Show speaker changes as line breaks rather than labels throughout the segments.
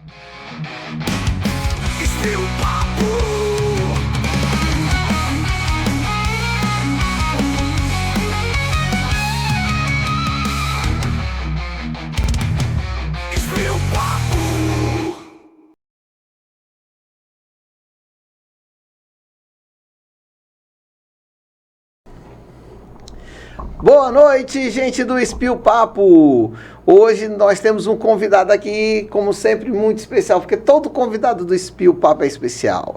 Espio Papo. Espio Papo.
Boa noite, gente do Espio Papo. Hoje nós temos um convidado aqui, como sempre, muito especial, porque todo convidado do Espio Papo é especial.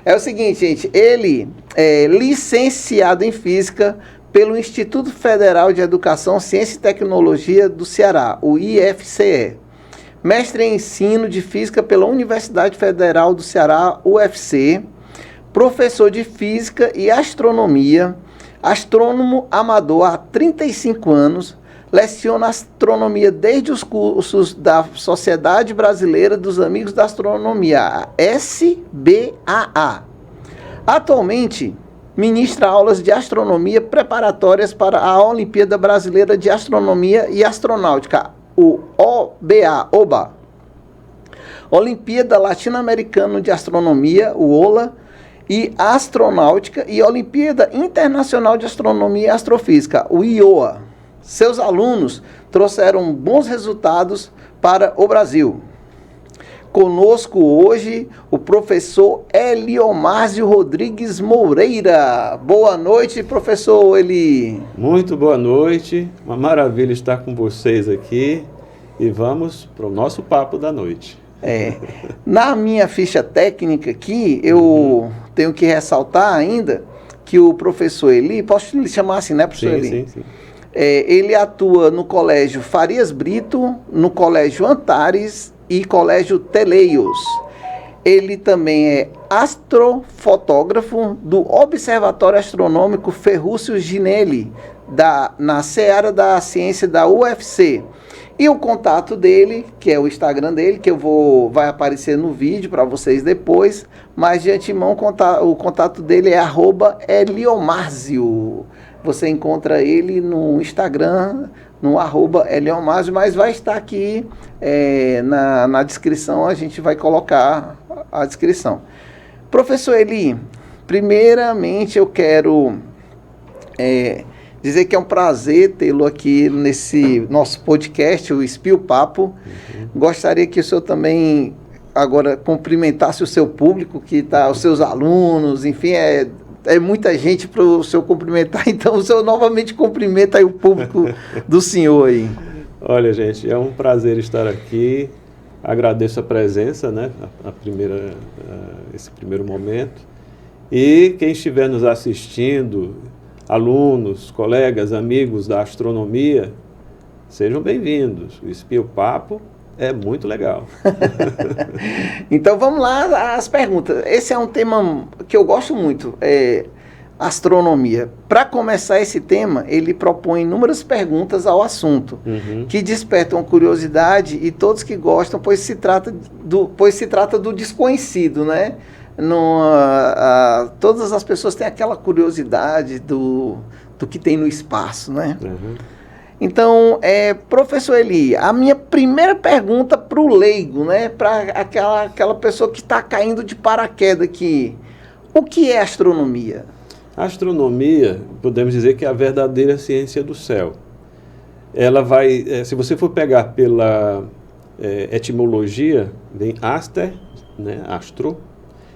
É o seguinte, gente, ele é licenciado em Física pelo Instituto Federal de Educação, Ciência e Tecnologia do Ceará, o IFCE. Mestre em Ensino de Física pela Universidade Federal do Ceará, UFC. Professor de Física e Astronomia. Astrônomo amador há 35 anos, leciona astronomia desde os cursos da Sociedade Brasileira dos Amigos da Astronomia, a SBAA. Atualmente, ministra aulas de astronomia preparatórias para a Olimpíada Brasileira de Astronomia e Astronáutica, o OBA. Olimpíada Latino-Americana de Astronomia, o OLA, e Astronáutica e Olimpíada Internacional de Astronomia e Astrofísica, o IOA. Seus alunos trouxeram bons resultados para o Brasil. Conosco hoje o professor Eliomárcio Rodrigues Moreira. Boa noite, professor Eli.
Muito boa noite, uma maravilha estar com vocês aqui e vamos para o nosso papo da noite.
Na minha ficha técnica aqui, eu tenho que ressaltar ainda que o professor Eli, posso lhe chamar assim, né, professor Eli?
Sim.
Ele atua no Colégio Farias Brito, no Colégio Antares e Colégio Teleios. Ele também é astrofotógrafo do Observatório Astronômico Ferrúcio Ginelli, na Seara da Ciência da UFC. E o contato dele, que é o Instagram dele, que vai aparecer no vídeo para vocês depois, mas de antemão o contato dele é @Eliomárzio. Você encontra ele no Instagram, no @Eliomárzio, mas vai estar aqui na descrição, a gente vai colocar a descrição. Professor Eli, primeiramente eu quero dizer que é um prazer tê-lo aqui nesse nosso podcast, o Espio Papo. Gostaria que o senhor também agora cumprimentasse o seu público, os seus alunos, enfim, é muita gente para o senhor cumprimentar, então o senhor novamente cumprimenta aí o público do senhor aí.
Olha, gente, é um prazer estar aqui, agradeço a presença, né, esse primeiro momento, e quem estiver nos assistindo, alunos, colegas, amigos da astronomia, sejam bem-vindos. O Espio Papo é muito legal.
Então vamos lá às perguntas. Esse é um tema que eu gosto muito, astronomia. Para começar esse tema, ele propõe inúmeras perguntas ao assunto, que despertam curiosidade e todos que gostam, pois se trata do desconhecido, né? Todas as pessoas têm aquela curiosidade do que tem no espaço, né? Então, professor Eli, a minha primeira pergunta para o leigo, né? Para aquela pessoa que está caindo de paraquedas aqui. O que é astronomia?
A astronomia, podemos dizer que é a verdadeira ciência do céu. Ela se você for pegar pela etimologia, vem aster, né? Astro,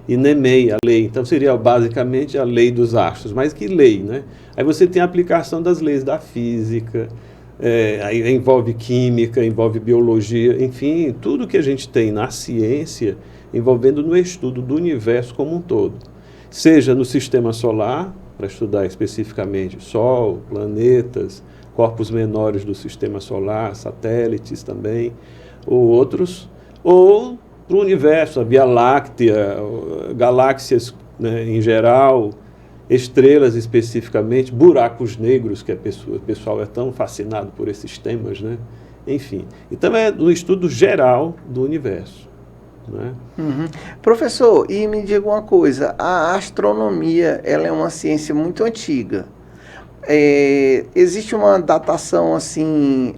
e nemei, a lei. Então seria basicamente a lei dos astros. Mas que lei, né? Aí você tem a aplicação das leis da física, aí envolve química, envolve biologia, enfim, tudo que a gente tem na ciência envolvendo no estudo do universo como um todo. Seja no sistema solar, para estudar especificamente Sol, planetas, corpos menores do sistema solar, satélites também, ou outros, ou para o universo, a Via Láctea, galáxias, né, em geral, estrelas especificamente, buracos negros, que o pessoal é tão fascinado por esses temas, né? Enfim, então é no estudo geral do universo, né?
Professor, e me diga uma coisa, a astronomia, ela é uma ciência muito antiga. Existe uma datação assim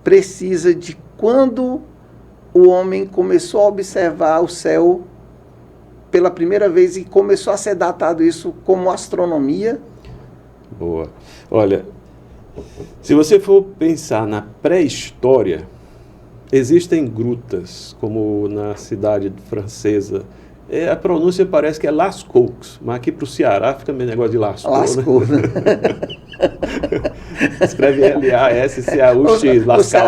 precisa de quando o homem começou a observar o céu pela primeira vez e começou a ser datado isso como astronomia?
Boa. Olha, se você for pensar na pré-história, existem grutas, como na cidade francesa. A pronúncia parece que é Lascaux, mas aqui para o Ceará fica meio negócio de Lascaux.
Lascaux, né?
Escreve L-A-S-C-A-U-X, Lascaux.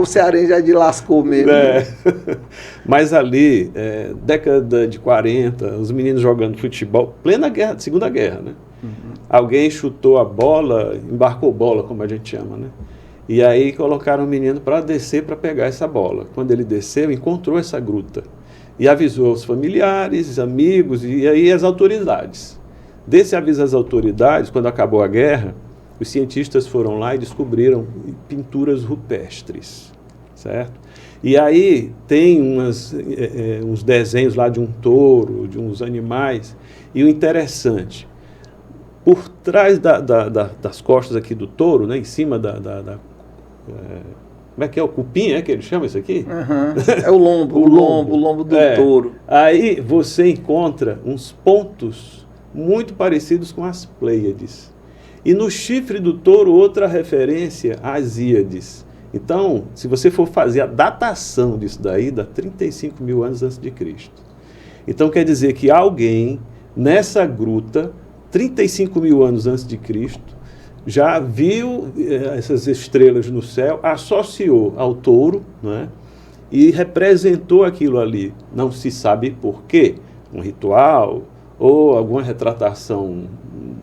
O cearense já de lascou mesmo.
Mas ali, década de 40, os meninos jogando futebol, plena guerra, Segunda Guerra, né? Alguém chutou a bola, embarcou bola, como a gente chama, né? E aí colocaram o menino para descer para pegar essa bola. Quando ele desceu, encontrou essa gruta. E avisou os familiares, amigos e aí as autoridades. Desse aviso às autoridades, quando acabou a guerra, os cientistas foram lá e descobriram pinturas rupestres, certo? E aí tem uns desenhos lá de um touro, de uns animais. E o interessante, por trás das costas aqui do touro, né, em cima como é que é? O cupim, que ele chama isso aqui?
É o lombo, o lombo do touro.
Aí você encontra uns pontos muito parecidos com as Pleiades. E no chifre do touro, outra referência às Íades. Então, se você for fazer a datação disso daí, dá 35 mil anos antes de Cristo. Então, quer dizer que alguém, nessa gruta, 35 mil anos antes de Cristo, já viu essas estrelas no céu, associou ao touro, né, e representou aquilo ali. Não se sabe por quê, um ritual ou alguma retratação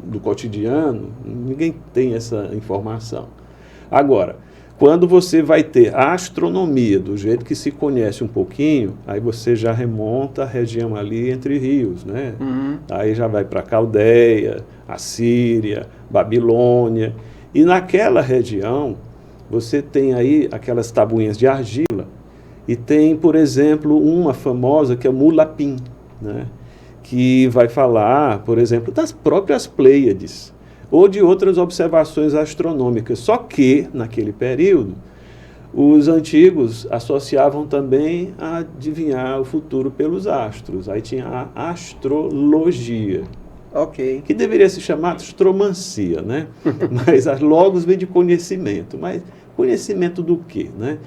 do cotidiano, ninguém tem essa informação. Agora, quando você vai ter a astronomia do jeito que se conhece um pouquinho, aí você já remonta a região ali entre rios, né? Aí já vai para a Caldeia, a Síria, Babilônia. E naquela região, você tem aí aquelas tabuinhas de argila. E tem, por exemplo, uma famosa que é o Mulapim, né? Que vai falar, por exemplo, das próprias Pleiades ou de outras observações astronômicas. Só que, naquele período, os antigos associavam também a adivinhar o futuro pelos astros. Aí tinha a astrologia, que deveria se chamar astromancia, né? Mas as logos vem de conhecimento. Mas conhecimento do quê, né?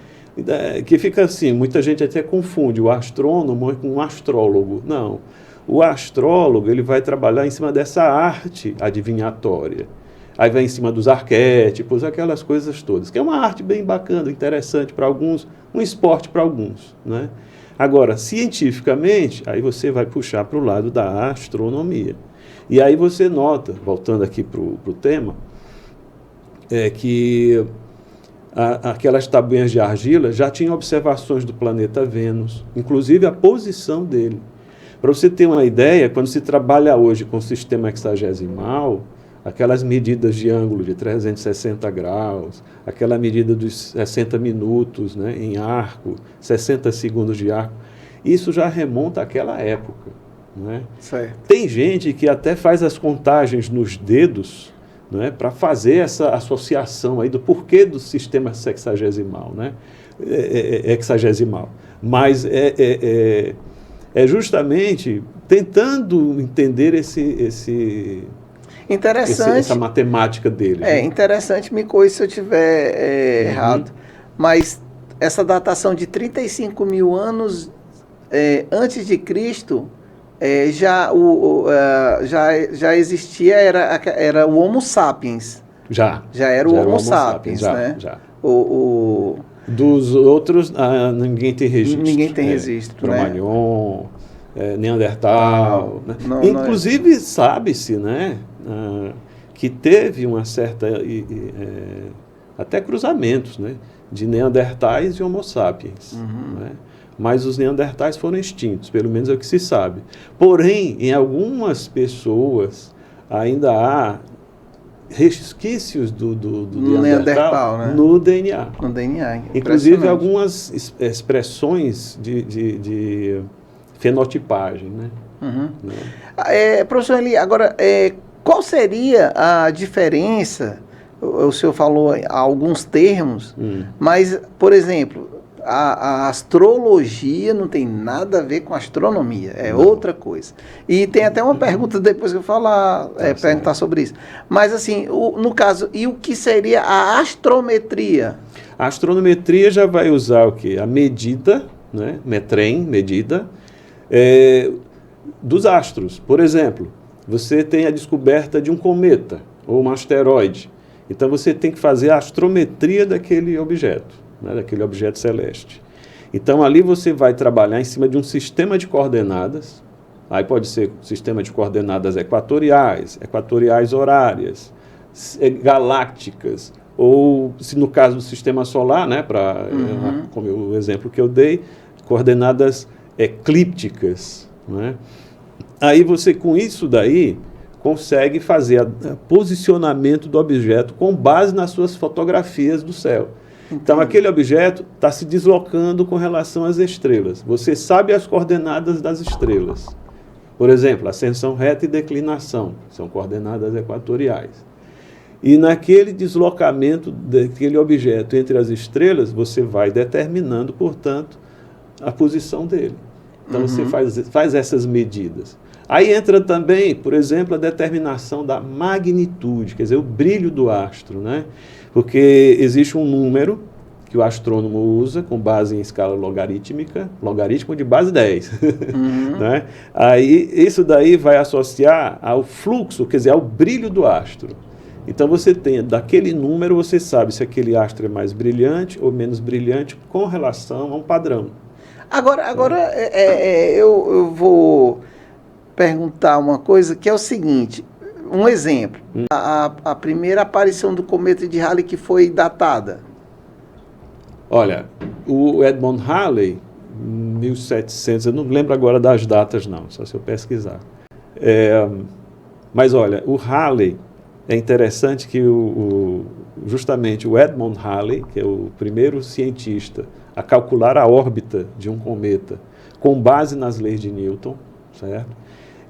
Que fica assim, muita gente até confunde o astrônomo com um astrólogo. Não. O astrólogo, ele vai trabalhar em cima dessa arte adivinhatória. Aí vai em cima dos arquétipos, aquelas coisas todas, que é uma arte bem bacana, interessante para alguns, um esporte para alguns, né? Agora, cientificamente, aí você vai puxar para o lado da astronomia. E aí você nota, voltando aqui para o tema, que aquelas tabuinhas de argila já tinham observações do planeta Vênus, inclusive a posição dele. Para você ter uma ideia, quando se trabalha hoje com o sistema hexagesimal, aquelas medidas de ângulo de 360 graus, aquela medida dos 60 minutos, né, em arco, 60 segundos de arco, isso já remonta àquela época. Né?
Certo.
Tem gente que até faz as contagens nos dedos, né, para fazer essa associação aí do porquê do sistema sexagesimal, né? Hexagesimal. Mas é justamente tentando entender essa matemática dele.
Interessante, me corrija se eu estiver errado, mas essa datação de 35 mil anos antes de Cristo, já existia, era o Homo sapiens. Já era o Homo sapiens, né?
Já. Dos outros, ninguém tem registro. Cro-Magnon, Neandertal. Né? Inclusive, sabe-se, né, que teve uma certa... até cruzamentos, né, de Neandertais e Homo sapiens. Né? Mas os Neandertais foram extintos, pelo menos é o que se sabe. Porém, em algumas pessoas ainda há resquícios do Neandertal, né? No DNA.
No DNA.
Inclusive algumas expressões de fenotipagem. Né?
Professor Eli, agora, qual seria a diferença? O senhor falou alguns termos, mas, por exemplo, a astrologia não tem nada a ver com astronomia, é outra coisa. E tem até uma pergunta depois que eu falar, perguntar sobre isso. Mas assim, no caso, e o que seria a astrometria?
A astronometria já vai usar o quê? A medida, né? Medida, dos astros. Por exemplo, você tem a descoberta de um cometa ou um asteroide. Então você tem que fazer a astrometria daquele objeto, né, daquele objeto celeste. Então ali você vai trabalhar em cima de um sistema de coordenadas. Aí pode ser sistema de coordenadas equatoriais horárias, galácticas, ou se no caso do sistema solar, né, como o exemplo que eu dei, coordenadas eclípticas, né? Aí você, com isso daí, consegue fazer o posicionamento do objeto com base nas suas fotografias do céu. Então, aquele objeto está se deslocando com relação às estrelas. Você sabe as coordenadas das estrelas. Por exemplo, ascensão reta e declinação, são coordenadas equatoriais. E naquele deslocamento daquele objeto entre as estrelas, você vai determinando, portanto, a posição dele. Então, você faz essas medidas. Aí entra também, por exemplo, a determinação da magnitude, quer dizer, o brilho do astro, né? Porque existe um número que o astrônomo usa com base em escala logarítmica, logaritmo de base 10. Né? Aí isso daí vai associar ao fluxo, quer dizer, ao brilho do astro. Então você tem, daquele número, você sabe se aquele astro é mais brilhante ou menos brilhante com relação a um padrão.
Agora eu vou perguntar uma coisa que é o seguinte, um exemplo, a primeira aparição do cometa de Halley que foi datada.
Olha, o Edmund Halley, 1700, eu não lembro agora das datas não, só se eu pesquisar. Mas olha, o Halley, é interessante que justamente o Edmund Halley, que é o primeiro cientista a calcular a órbita de um cometa com base nas leis de Newton, certo?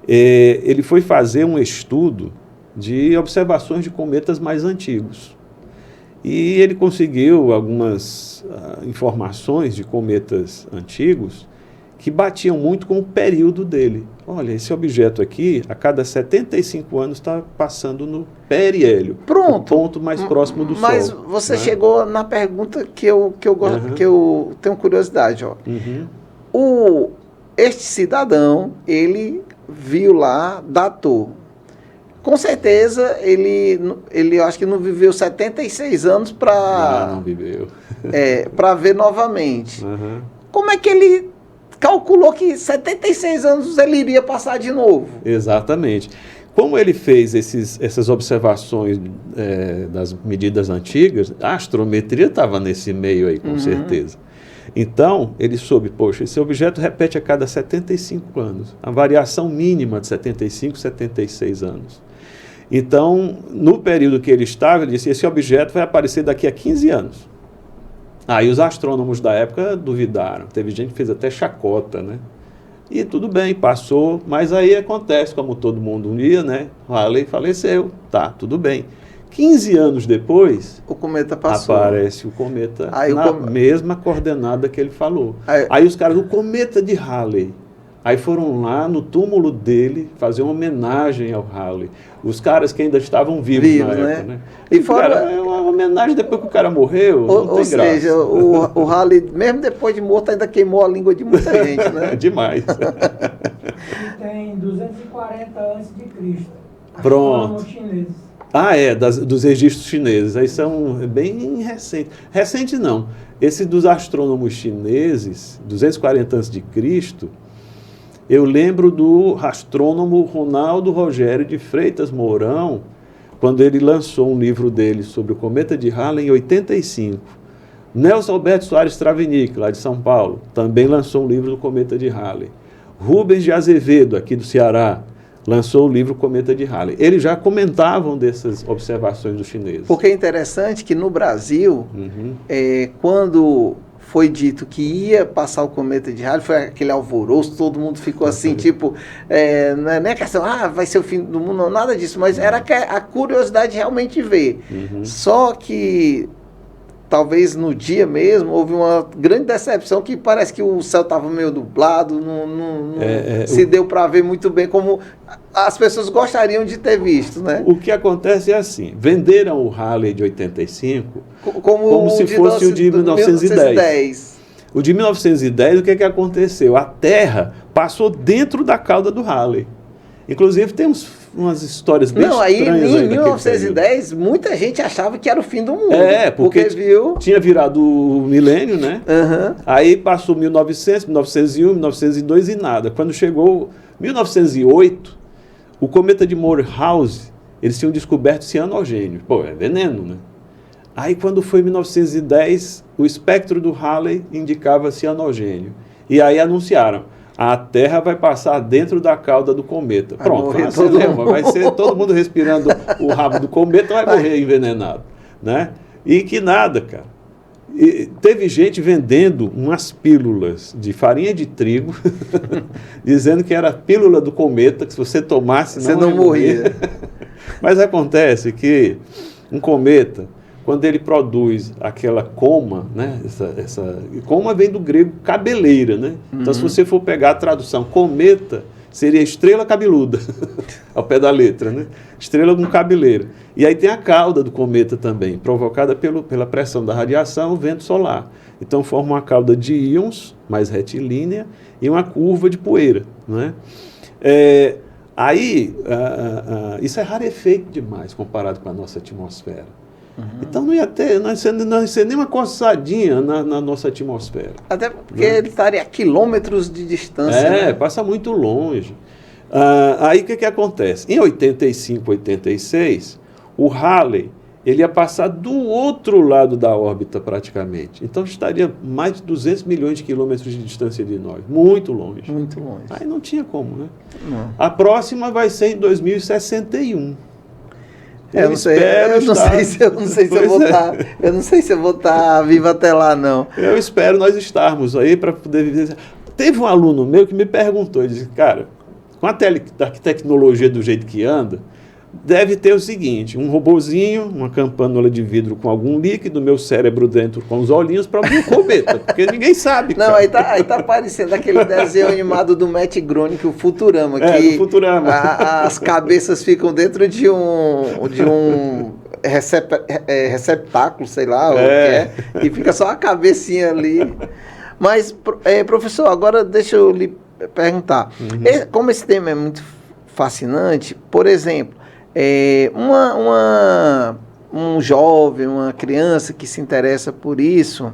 Ele foi fazer um estudo de observações de cometas mais antigos. E ele conseguiu algumas informações de cometas antigos que batiam muito com o período dele. Olha, esse objeto aqui, a cada 75 anos, está passando no periélio.
Pronto.
O ponto mais próximo do Sol.
Mas você chegou na pergunta que eu tenho curiosidade. Ó. Este cidadão, ele viu lá, datou. Com certeza, ele eu acho que não viveu 76 anos para...
Não viveu.
Para ver novamente. Como é que ele calculou que 76 anos ele iria passar de novo?
Exatamente. Como ele fez essas observações das medidas antigas, a astrometria estava nesse meio aí, com certeza. Então, ele soube, poxa, esse objeto repete a cada 75 anos, a variação mínima de 75, 76 anos. Então, no período que ele estava, ele disse, esse objeto vai aparecer daqui a 15 anos. Aí os astrônomos da época duvidaram, teve gente que fez até chacota, né? E tudo bem, passou, mas aí acontece, como todo mundo um dia, né? Halley faleceu, tá, tudo bem. 15 anos depois,
o cometa passou.
Aparece o cometa na mesma coordenada que ele falou. Aí os caras, o cometa de Halley. Aí foram lá no túmulo dele fazer uma homenagem ao Halley. Os caras que ainda estavam vivos na época, né?
E fora,
é uma homenagem depois que o cara morreu,
ou seja, o Halley, mesmo depois de morto, ainda queimou a língua de muita gente, né?
Demais.
E tem 240 a.C.
Pronto. Chineses. Dos registros chineses. Aí são bem recentes. Recente não. Esse dos astrônomos chineses, 240 a.C., eu lembro do astrônomo Ronaldo Rogério de Freitas Mourão, quando ele lançou um livro dele sobre o cometa de Halley em 85. Nelson Alberto Soares Travinick, lá de São Paulo, também lançou um livro do cometa de Halley. Rubens de Azevedo, aqui do Ceará, lançou o livro Cometa de Halley. Eles já comentavam dessas observações dos chineses.
Porque é interessante que no Brasil, quando foi dito que ia passar o cometa de Halley, foi aquele alvoroço, todo mundo ficou assim, tipo, não é nem questão, vai ser o fim do mundo, não, nada disso, mas era a curiosidade de realmente ver. Só que talvez no dia mesmo, houve uma grande decepção que parece que o céu estava meio nublado, não se deu para ver muito bem como as pessoas gostariam de ter visto, né?
O que acontece é assim, venderam o Halley de 85
como
se fosse o de 1910. O de 1910, o que aconteceu? A Terra passou dentro da cauda do Halley. Inclusive, tem umas histórias bem estranhas aí
em 1910, muita gente achava que era o fim do mundo.
Porque
viu...
tinha virado o milênio, né?
Uhum.
Aí passou 1900, 1901, 1902 e nada. Quando chegou 1908, o cometa de Moorhouse, eles tinham descoberto cianogênio. Pô, é veneno, né? Aí, quando foi 1910, o espectro do Halley indicava cianogênio. E aí anunciaram, a Terra vai passar dentro da cauda do cometa. Pronto, vai ser todo mundo respirando o rabo do cometa, vai morrer envenenado, né? E que nada, cara. E teve gente vendendo umas pílulas de farinha de trigo, dizendo que era a pílula do cometa, que se você tomasse
você não morria.
Mas acontece que um cometa, quando ele produz aquela coma, né? Coma vem do grego cabeleira, né? Então, se você for pegar a tradução, cometa seria estrela cabeluda, ao pé da letra, né? Estrela com cabeleira. E aí tem a cauda do cometa também, provocada pela pressão da radiação, o vento solar. Então, forma uma cauda de íons, mais retilínea, e uma curva de poeira, né? Isso é rarefeito demais comparado com a nossa atmosfera. Então não ia ser nem uma coçadinha na nossa atmosfera.
Até porque ele estaria a quilômetros de distância. Né?
Passa muito longe. Aí o que acontece? Em 85, 86, o Halley ele ia passar do outro lado da órbita praticamente. Então estaria mais de 200 milhões de quilômetros de distância de nós. Muito longe.
Muito longe.
Aí não tinha como, né?
Não.
A próxima vai ser em 2061.
Eu não sei se eu vou estar vivo até lá, não.
Eu espero nós estarmos aí para poder viver. Teve um aluno meu que me perguntou, ele disse, cara, com a tecnologia do jeito que anda, deve ter o seguinte, um robozinho, uma campânula de vidro com algum líquido, meu cérebro dentro com os olhinhos para abrir o cometa, porque ninguém sabe.
Não, aí tá parecendo aquele desenho animado do Matt Groening, o Futurama, que
do Futurama.
As cabeças ficam dentro de um receptáculo, sei lá, o que é, e fica só a cabecinha ali. Mas, professor, agora deixa eu lhe perguntar, como esse tema é muito fascinante, por exemplo, um jovem, uma criança que se interessa por isso,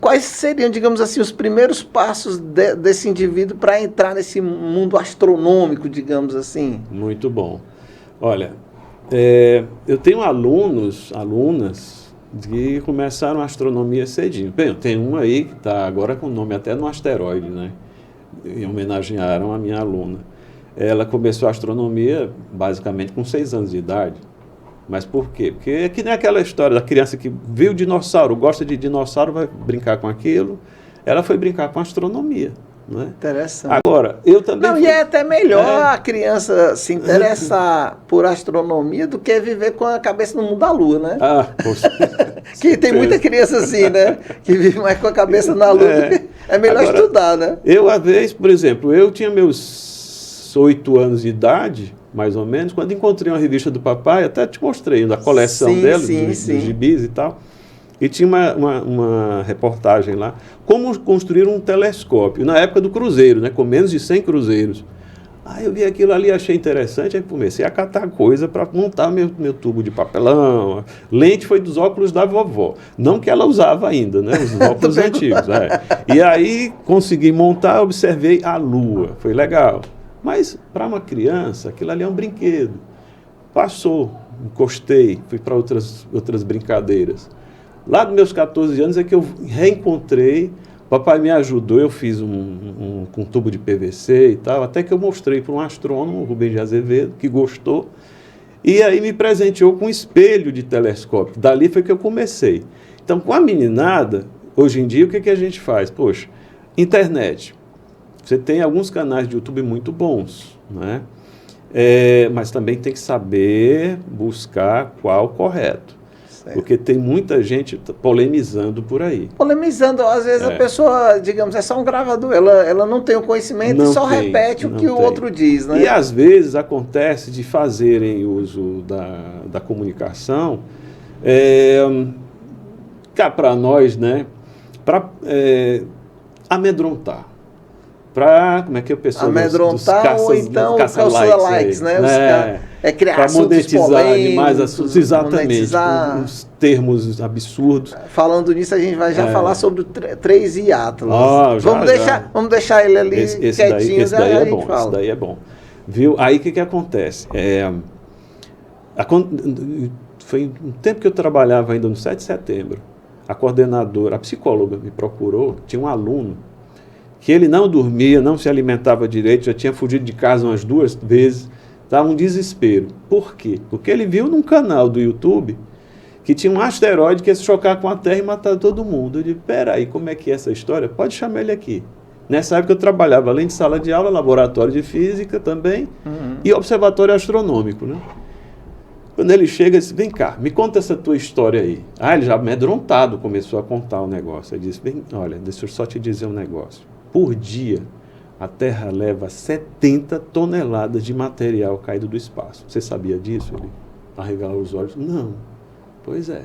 quais seriam, digamos assim, os primeiros passos desse indivíduo para entrar nesse mundo astronômico, digamos assim?
Muito bom. Olha, eu tenho alunas que começaram a astronomia cedinho. Bem, eu tenho um aí que está agora com o nome até no asteroide, né? E homenagearam a minha aluna. Ela começou a astronomia basicamente com 6 anos de idade. Mas por quê? Porque é que nem aquela história da criança que viu dinossauro, gosta de dinossauro, vai brincar com aquilo. Ela foi brincar com astronomia. Não é?
Interessante.
Agora, eu também...
Não, e é até melhor a criança se interessar por astronomia do que viver com a cabeça no mundo da Lua, né?
Poxa.
Que tem muita criança assim, né? Que vive mais com a cabeça na Lua. É melhor agora, estudar, né?
Eu, às vezes, por exemplo, eu tinha meus 8 anos de idade, mais ou menos, quando encontrei uma revista do papai, até te mostrei da coleção dela, dos gibis e tal, e tinha uma reportagem lá, como construir um telescópio, na época do cruzeiro, né, com menos de 100 cruzeiros. Aí eu vi aquilo ali, achei interessante, aí comecei a catar coisa para montar meu tubo de papelão. Lente foi dos óculos da vovó, não que ela usava ainda, né, os óculos antigos. E aí consegui montar, observei a Lua, foi legal. Mas para uma criança, aquilo ali é um brinquedo. Passou, encostei, fui para outras brincadeiras. Lá dos meus 14 anos é que eu reencontrei, o papai me ajudou, eu fiz um tubo de PVC e tal, até que eu mostrei para um astrônomo, Rubens de Azevedo, que gostou, e aí me presenteou com um espelho de telescópio. Dali foi que eu comecei. Então, com a meninada, hoje em dia, o que a gente faz? Poxa, internet. Você tem alguns canais de YouTube muito bons, né? Mas também tem que saber buscar qual o correto. Porque tem muita gente polemizando por aí.
Polemizando, às vezes a pessoa, digamos, é só um gravador, ela não tem o conhecimento e só repete o que o outro diz, né?
E às vezes acontece de fazerem uso da comunicação cá para nós, né? Para amedrontar. Para, como é que é o pessoal
amedrontar ou então caça likes, né? Criar
para
assuntos
monetizar demais assuntos, exatamente,
monetizar.
uns termos absurdos.
Falando nisso, a gente vai já falar sobre o 3i Atlas. Vamos deixar ele ali
esse
quietinho.
Esse daí é bom. Viu? Aí o que acontece? Foi um tempo que eu trabalhava ainda no 7 de setembro. A coordenadora, a psicóloga me procurou, tinha um aluno que ele não dormia, não se alimentava direito, já tinha fugido de casa umas 2 vezes, estava um desespero. Por quê? Porque ele viu num canal do YouTube que tinha um asteroide que ia se chocar com a Terra e matar todo mundo. Eu disse, peraí, como é que é essa história? Pode chamar ele aqui. Nessa época eu trabalhava, além de sala de aula, laboratório de física também, e observatório astronômico, né? Quando ele chega, ele disse, vem cá, me conta essa tua história aí. Ele já amedrontado começou a contar o negócio. Ele disse, olha, deixa eu só te dizer um negócio. Por dia, a Terra leva 70 toneladas de material caído do espaço. Você sabia disso? Ele arregalou os olhos. Não. Pois é.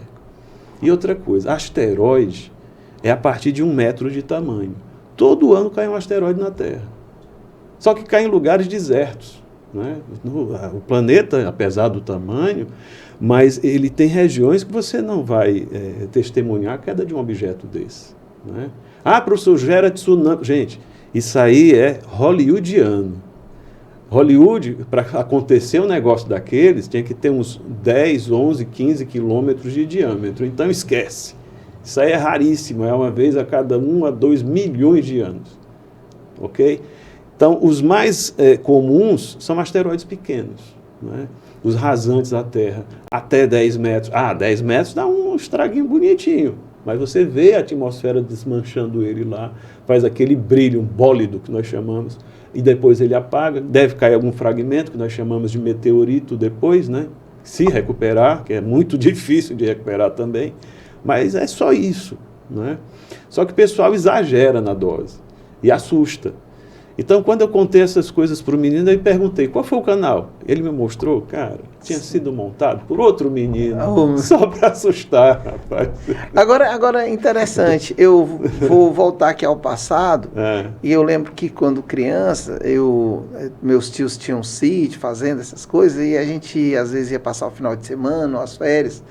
E outra coisa, asteroide é a partir de 1 metro de tamanho. Todo ano cai um asteroide na Terra. Só que cai em lugares desertos, né? O planeta, apesar do tamanho, mas ele tem regiões que você não vai testemunhar a queda de um objeto desse, né? Professor, gera tsunami. Gente, isso aí é hollywoodiano. Hollywood, para acontecer um negócio daqueles, tinha que ter uns 10, 11, 15 quilômetros de diâmetro. Então, esquece. Isso aí é raríssimo. É uma vez a cada 1 a 2 milhões de anos. Ok? Então, os mais comuns são asteroides pequenos, né? Os rasantes da Terra, até 10 metros. 10 metros dá um estraguinho bonitinho. Mas você vê a atmosfera desmanchando ele lá, faz aquele brilho, um bólido que nós chamamos, e depois ele apaga, deve cair algum fragmento que nós chamamos de meteorito depois, né? Se recuperar, que é muito difícil de recuperar também, mas é só isso, né? Só que o pessoal exagera na dose e assusta. Então, quando eu contei essas coisas para o menino, eu perguntei, qual foi o canal? Ele me mostrou, cara, tinha sido montado por outro menino, só para assustar, rapaz.
Agora, interessante, eu vou voltar aqui ao passado, e eu lembro que quando criança, meus tios tinham sítio, fazenda, essas coisas, e a gente, às vezes, ia passar o final de semana, ou as férias,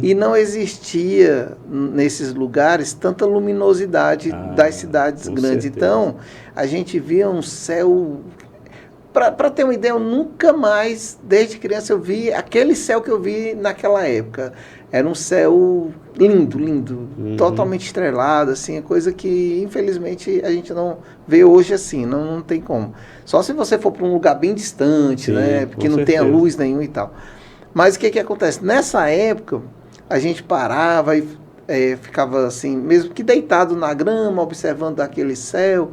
e não existia, nesses lugares, tanta luminosidade das cidades grandes.
Certeza.
Então, a gente via um céu... Para ter uma ideia, eu nunca mais, desde criança, eu vi aquele céu que eu vi naquela época. Era um céu lindo, lindo, totalmente estrelado, assim, coisa que, infelizmente, a gente não vê hoje assim, não tem como. Só se você for para um lugar bem distante, né, porque não tenha luz nenhuma e tal. Mas o que acontece? Nessa época, a gente parava e ficava assim, mesmo que deitado na grama, observando aquele céu.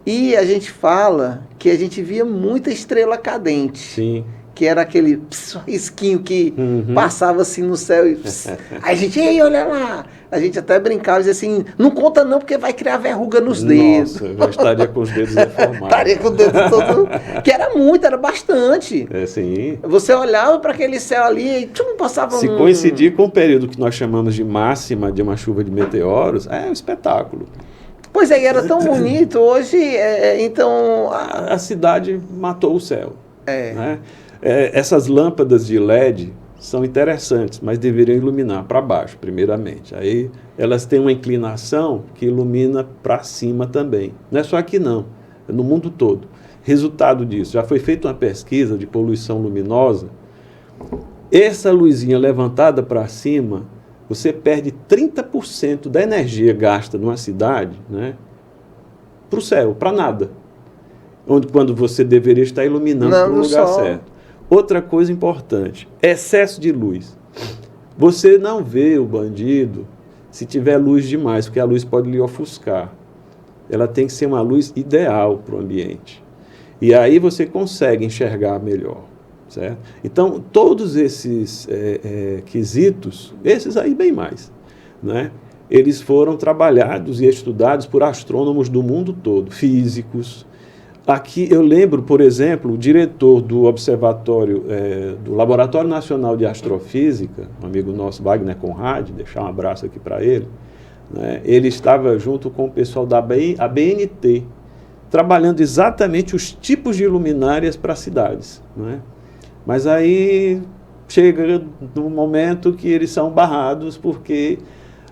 E a gente fala que a gente via muita estrela cadente.
Sim.
Que era aquele risquinho que passava assim no céu. E aí a gente, ei, olha lá. A gente até brincava e dizia assim, não conta não, porque vai criar verruga nos dedos.
Nossa, eu estaria com os dedos deformados.
Estaria com o dedo todo... Que era bastante.
Sim.
Você olhava para aquele céu ali e passava
Se coincidir com o período que nós chamamos de máxima de uma chuva de meteoros, é um espetáculo.
Pois é, era tão bonito. Hoje, então...
A cidade matou o céu.
Né?
Essas lâmpadas de LED são interessantes, mas deveriam iluminar para baixo, primeiramente. Aí elas têm uma inclinação que ilumina para cima também. Não é só aqui não, é no mundo todo. Resultado disso, já foi feita uma pesquisa de poluição luminosa. Essa luzinha levantada para cima, você perde 30% da energia gasta numa cidade, né, para o céu, para nada. Quando você deveria estar iluminando para o lugar certo. Outra coisa importante, excesso de luz. Você não vê o bandido se tiver luz demais, porque a luz pode lhe ofuscar. Ela tem que ser uma luz ideal para o ambiente. E aí você consegue enxergar melhor. certo? Então, todos esses quesitos, esses aí bem mais, né? Eles foram trabalhados e estudados por astrônomos do mundo todo, físicos. Aqui eu lembro, por exemplo, o diretor do observatório, do Laboratório Nacional de Astrofísica, um amigo nosso, Wagner Conrad, deixar um abraço aqui para ele, né? Ele estava junto com o pessoal da ABNT, trabalhando exatamente os tipos de luminárias para cidades, né? Mas aí chega no momento que eles são barrados porque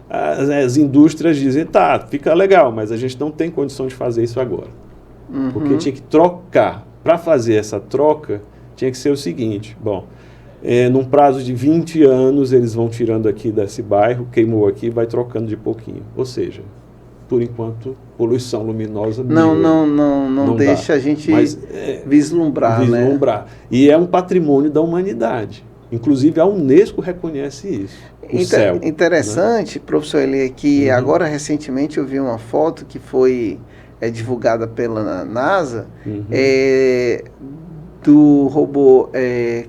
as indústrias dizem, tá, fica legal, mas a gente não tem condição de fazer isso agora.
Uhum.
Porque tinha que trocar. Para fazer essa troca, tinha que ser o seguinte, bom, num prazo de 20 anos, eles vão tirando aqui desse bairro, queimou aqui, vai trocando de pouquinho. Ou seja, por enquanto, poluição luminosa
não deixa a gente vislumbrar, né?
E é um patrimônio da humanidade. Inclusive, a Unesco reconhece isso. O céu.
Interessante, né? Professor Eli, que agora recentemente eu vi uma foto que foi divulgada pela NASA, do robô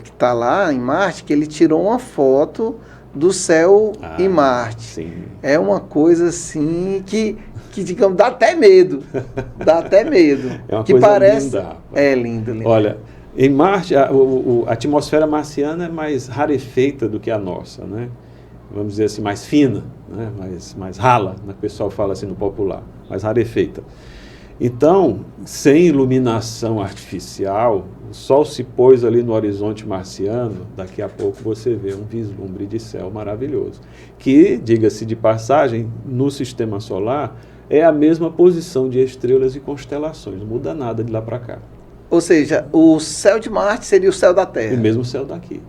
que está lá em Marte, que ele tirou uma foto do céu em Marte.
Sim.
É uma coisa assim que digamos, dá até medo. Dá até medo.
É uma
que
coisa
parece
linda.
Lindo.
Olha, em Marte, a atmosfera marciana é mais rarefeita do que a nossa, né? Vamos dizer assim, mais fina, né? mais rala, né? O pessoal fala assim no popular, mais rarefeita. Então, sem iluminação artificial, o Sol se pôs ali no horizonte marciano, daqui a pouco você vê um vislumbre de céu maravilhoso. Que, diga-se de passagem, no sistema solar, é a mesma posição de estrelas e constelações, não muda nada de lá para cá.
Ou seja, o céu de Marte seria o céu da Terra.
O mesmo céu daqui,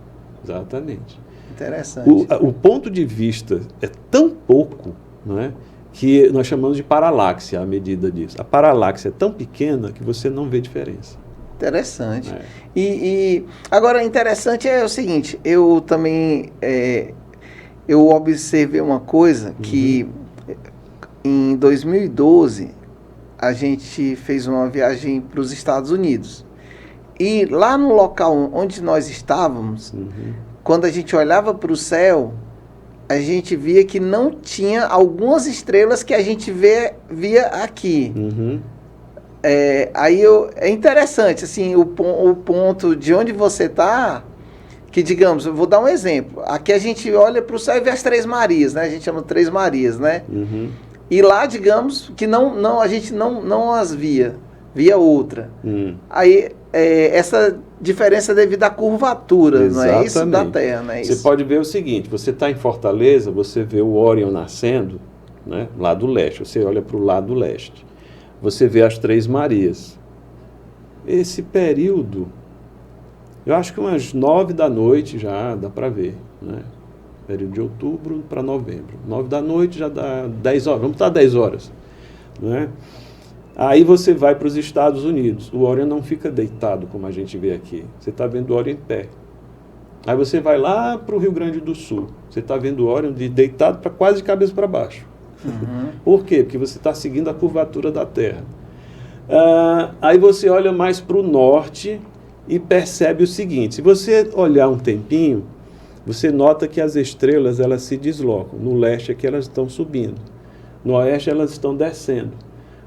exatamente.
Interessante.
O ponto de vista é tão pouco, não é, que nós chamamos de paralaxe a medida disso. A paralaxe é tão pequena que você não vê diferença.
Interessante. E agora, interessante é o seguinte, eu também eu observei uma coisa que em 2012 a gente fez uma viagem para os Estados Unidos. E lá no local onde nós estávamos, quando a gente olhava para o céu, a gente via que não tinha algumas estrelas que a gente via aqui. É interessante, assim, o ponto de onde você está, que digamos, eu vou dar um exemplo. Aqui a gente olha para o céu e vê as Três Marias, né? A gente chama Três Marias, né? E lá, digamos, que a gente não as via outra. Aí, essa diferença é devido à curvatura,
Exatamente.
Não é isso? Da Terra, não é isso?
Você pode ver o seguinte, você está em Fortaleza, você vê o Órion nascendo, né, lá do leste, você olha para o lado leste. Você vê as Três Marias. Esse período, eu acho que umas 9 da noite já dá para ver, né? Período de outubro para novembro. 9 da noite já dá 10 horas, vamos estar 10 horas, né? Aí você vai para os Estados Unidos, o Órion não fica deitado como a gente vê aqui, você está vendo o Órion em pé. Aí você vai lá para o Rio Grande do Sul, você está vendo o Órion deitado para quase de cabeça para baixo. Por quê? Porque você está seguindo a curvatura da Terra. Aí você olha mais para o norte e percebe o seguinte, se você olhar um tempinho, você nota que as estrelas elas se deslocam. No leste aqui elas estão subindo, no oeste elas estão descendo.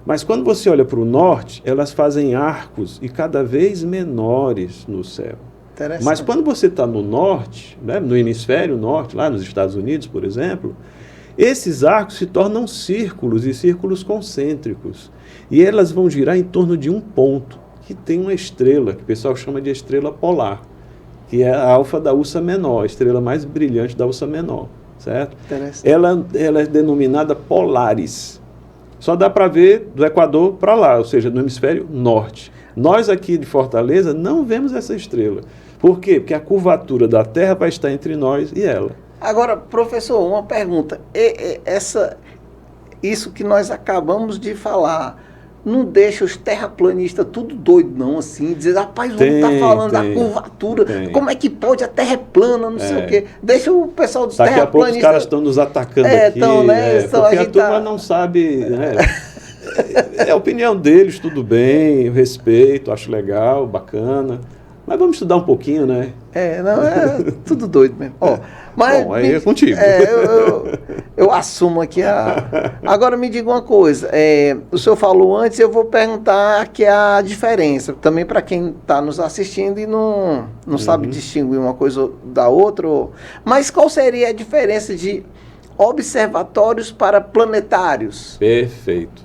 Mas quando você olha para o norte, elas fazem arcos e cada vez menores no céu. Mas quando você está no norte, né, no hemisfério norte, lá nos Estados Unidos, por exemplo, esses arcos se tornam círculos e círculos concêntricos. E elas vão girar em torno de um ponto, que tem uma estrela, que o pessoal chama de estrela polar, que é a alfa da Ursa Menor, a estrela mais brilhante da Ursa Menor, certo? Ela é denominada Polaris. Só dá para ver do Equador para lá, ou seja, no hemisfério norte. Nós aqui de Fortaleza não vemos essa estrela. Por quê? Porque a curvatura da Terra vai estar entre nós e ela.
Agora, professor, uma pergunta. Isso que nós acabamos de falar, não deixa os terraplanistas tudo doido, não, assim, dizer, rapaz, vamos estar falando da curvatura, como é que pode, a Terra é plana, não sei o quê. Deixa o pessoal dos terraplanistas...
Daqui a pouco os caras estão nos atacando aqui, porque a turma não sabe... Né? É a opinião deles, tudo bem, eu respeito, acho legal, bacana, Mas vamos estudar um pouquinho, né?
Não, é tudo doido mesmo. Ó, mas
Bom, aí é contigo.
Eu assumo aqui a... Agora me diga uma coisa, o senhor falou antes, eu vou perguntar aqui a diferença, também para quem está nos assistindo e não sabe distinguir uma coisa da outra. Mas qual seria a diferença de observatórios para planetários?
Perfeito.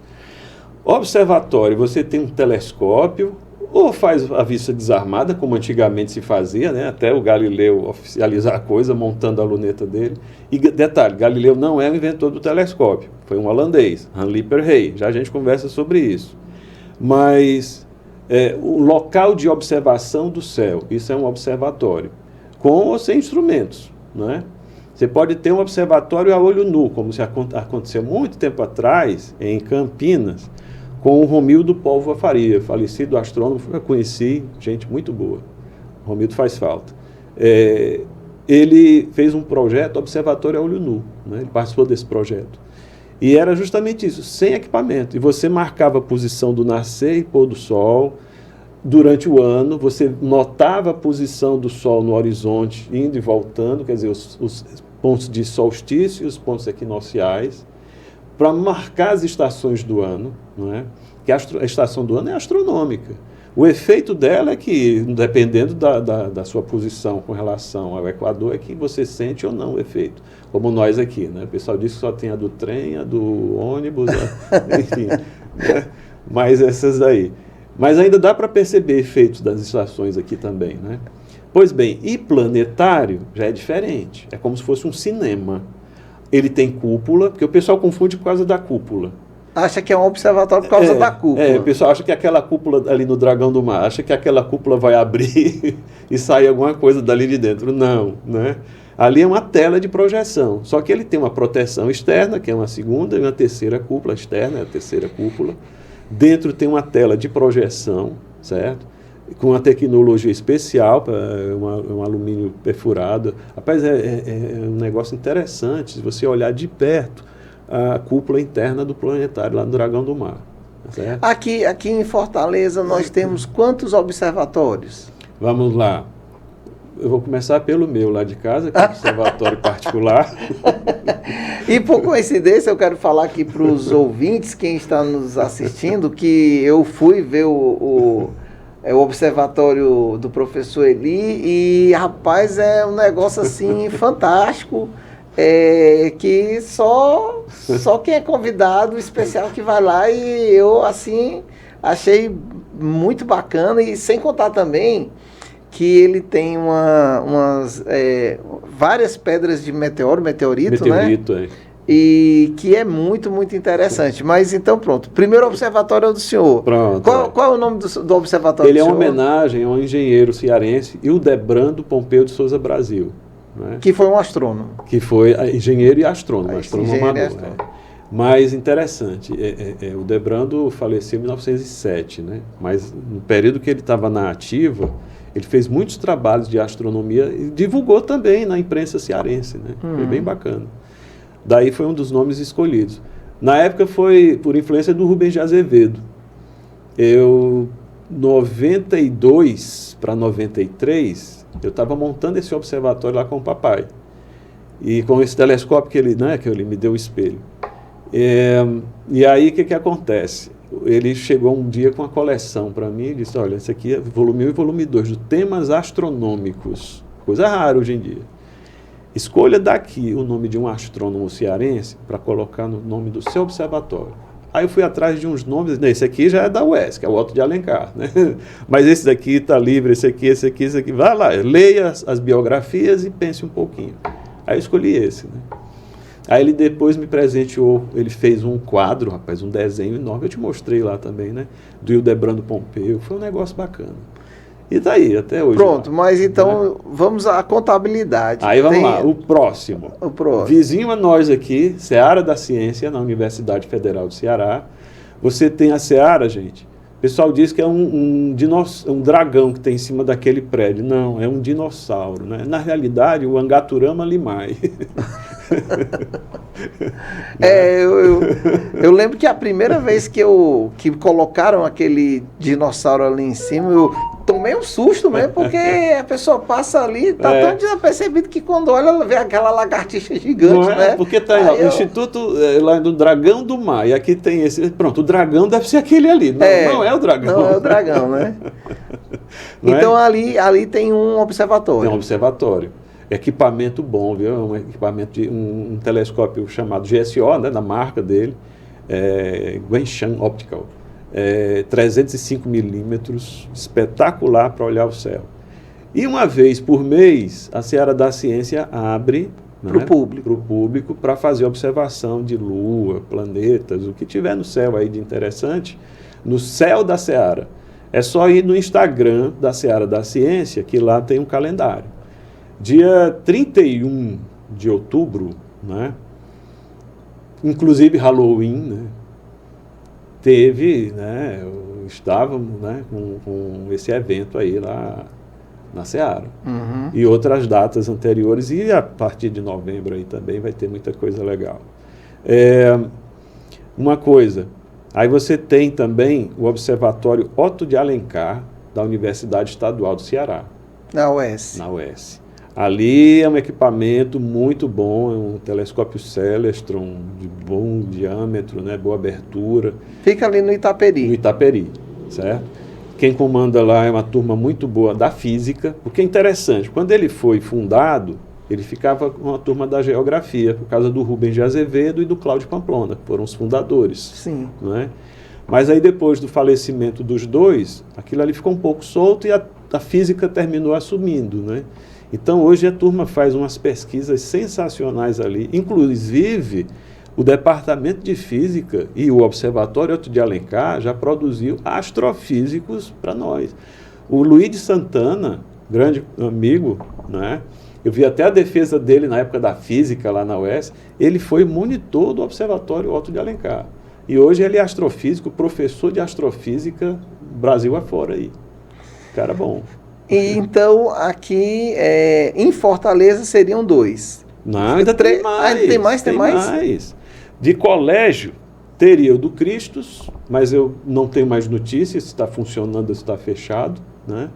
Observatório, você tem um telescópio, ou faz a vista desarmada, como antigamente se fazia, né? Até o Galileu oficializar a coisa, montando a luneta dele. E detalhe, Galileu não é o inventor do telescópio, foi um holandês, Henri Perrey. Já a gente conversa sobre isso. Mas o local de observação do céu, isso é um observatório, com ou sem instrumentos, né? Você pode ter um observatório a olho nu, como se aconteceu muito tempo atrás, em Campinas, com o Romildo Póvoa Faria, falecido astrônomo, eu conheci, gente muito boa. O Romildo faz falta. Ele fez um projeto, Observatório a Olho Nu, né? Ele participou desse projeto. E era justamente isso, sem equipamento. E você marcava a posição do nascer e pôr do sol durante o ano, você notava a posição do sol no horizonte, indo e voltando, quer dizer, os pontos de solstício e os pontos equinociais, para marcar as estações do ano, não é? Que a estação do ano é astronômica. O efeito dela é que, dependendo da sua posição com relação ao Equador, é que você sente ou não o efeito. Como nós aqui, né? O pessoal diz que só tem a do trem, a do ônibus, enfim. Né? Mas essas daí. Mas ainda dá para perceber efeitos das estações aqui também, né? Pois bem, e planetário já é diferente. É como se fosse um cinema. Ele tem cúpula, porque o pessoal confunde por causa da cúpula.
Acha que é um observatório por causa da cúpula.
O pessoal acha que aquela cúpula ali no Dragão do Mar, acha que aquela cúpula vai abrir e sair alguma coisa dali de dentro. Não, né? Ali é uma tela de projeção, só que ele tem uma proteção externa, que é uma segunda, e uma terceira cúpula externa, é a terceira cúpula. Dentro tem uma tela de projeção, certo? Com uma tecnologia especial, um alumínio perfurado. Rapaz, é um negócio interessante, se você olhar de perto a cúpula interna do planetário lá no Dragão do Mar. Certo?
Aqui em Fortaleza nós temos quantos observatórios?
Vamos lá. Eu vou começar pelo meu lá de casa, que é um observatório particular.
E por coincidência eu quero falar aqui para os ouvintes, quem está nos assistindo, que eu fui ver o observatório do professor Eli e, rapaz, é um negócio assim fantástico. Que só quem é convidado especial que vai lá, e eu assim achei muito bacana, e sem contar também que ele tem várias pedras de meteorito, né? E que é muito, muito interessante. Mas então pronto, primeiro observatório é o do senhor.
Pronto.
Qual é o nome do observatório
Ele
do
é uma
senhor?
homenagem ao engenheiro cearense Hildebrando Pompeu de Souza Brasil. Né?
Que foi um astrônomo.
Que foi engenheiro e astrônomo,
Engenheiro
amador.
e astrônomo.
Mas interessante, o Debrando faleceu em 1907, né? Mas no período que ele estava na ativa, ele fez muitos trabalhos de astronomia e divulgou também na imprensa cearense, né? Foi bem bacana. Daí foi um dos nomes escolhidos. Na época foi por influência do Rubens de Azevedo. 92 para 93, eu estava montando esse observatório lá com o papai. E com esse telescópio que ele me deu o espelho. E aí o que acontece? Ele chegou um dia com uma coleção para mim e disse: olha, esse aqui é volume 1 e volume 2, de temas astronômicos. Coisa rara hoje em dia. Escolha daqui o nome de um astrônomo cearense para colocar no nome do seu observatório. Aí eu fui atrás de uns nomes, esse aqui já é da UES, que é o Otto de Alencar, né? Mas esse daqui está livre, esse aqui. Vai lá, leia as biografias e pense um pouquinho. Aí eu escolhi esse, né? Aí ele depois me presenteou, ele fez um quadro, rapaz, um desenho enorme, eu te mostrei lá também, né? Do Hildebrando Pompeu, foi um negócio bacana. E tá aí, até hoje.
Pronto,
lá,
mas então
né?
Vamos à contabilidade.
Aí vamos lá, o próximo. Vizinho a nós aqui, Seara da Ciência, na Universidade Federal do Ceará. Você tem a Seara, gente. O pessoal diz que é um dragão que tem em cima daquele prédio. Não, é um dinossauro, né? Na realidade, o Angaturama limai.
Eu lembro que a primeira vez que colocaram aquele dinossauro ali em cima, tomei um susto mesmo, porque a pessoa passa ali, tá tão desapercebido que quando olha, ela vê aquela lagartixa gigante,
Não é?
né?
Porque tá aí, ó, o Instituto lá do Dragão do Mar, e aqui tem esse. Pronto, o dragão deve ser aquele ali. Não é o dragão.
Não é o dragão, né?
Não é?
Então ali tem um observatório.
Tem um observatório. Equipamento bom, viu? Um equipamento de um telescópio chamado GSO, né, da marca dele, Guanshan Optical. 305 milímetros, espetacular para olhar o céu. E uma vez por mês, a Seara da Ciência abre para o público para fazer observação de lua, planetas, o que tiver no céu aí de interessante, no céu da Seara. É só ir no Instagram da Seara da Ciência, que lá tem um calendário. Dia 31 de outubro, né, inclusive Halloween, né, estávamos, né, com esse evento aí lá na Seara.
Uhum.
E outras datas anteriores, e a partir de novembro aí também vai ter muita coisa legal. Uma coisa, aí você tem também o Observatório Otto de Alencar, da Universidade Estadual do Ceará.
Na UES.
Na UES. Ali é um equipamento muito bom, é um telescópio Celestron de bom diâmetro, né, boa abertura.
Fica ali no Itaperi.
No Itaperi, certo? Quem comanda lá é uma turma muito boa da física, porque é interessante, quando ele foi fundado, ele ficava com uma turma da geografia, por causa do Rubens de Azevedo e do Cláudio Pamplona, que foram os fundadores.
Sim.
Não é? Mas aí depois do falecimento dos dois, aquilo ali ficou um pouco solto e a física terminou assumindo, né? Então, hoje a turma faz umas pesquisas sensacionais ali. Inclusive, o Departamento de Física e o Observatório Otto de Alencar já produziu astrofísicos para nós. O Luiz de Santana, grande amigo, né? Eu vi até a defesa dele na época da física lá na UES, ele foi monitor do Observatório Otto de Alencar. E hoje ele é astrofísico, professor de astrofísica, Brasil afora aí. Cara bom.
E então, aqui em Fortaleza seriam 2.
Não, ainda tem mais.
Tem mais?
De colégio, teria o do Cristos, mas eu não tenho mais notícias se está funcionando ou se está fechado, né?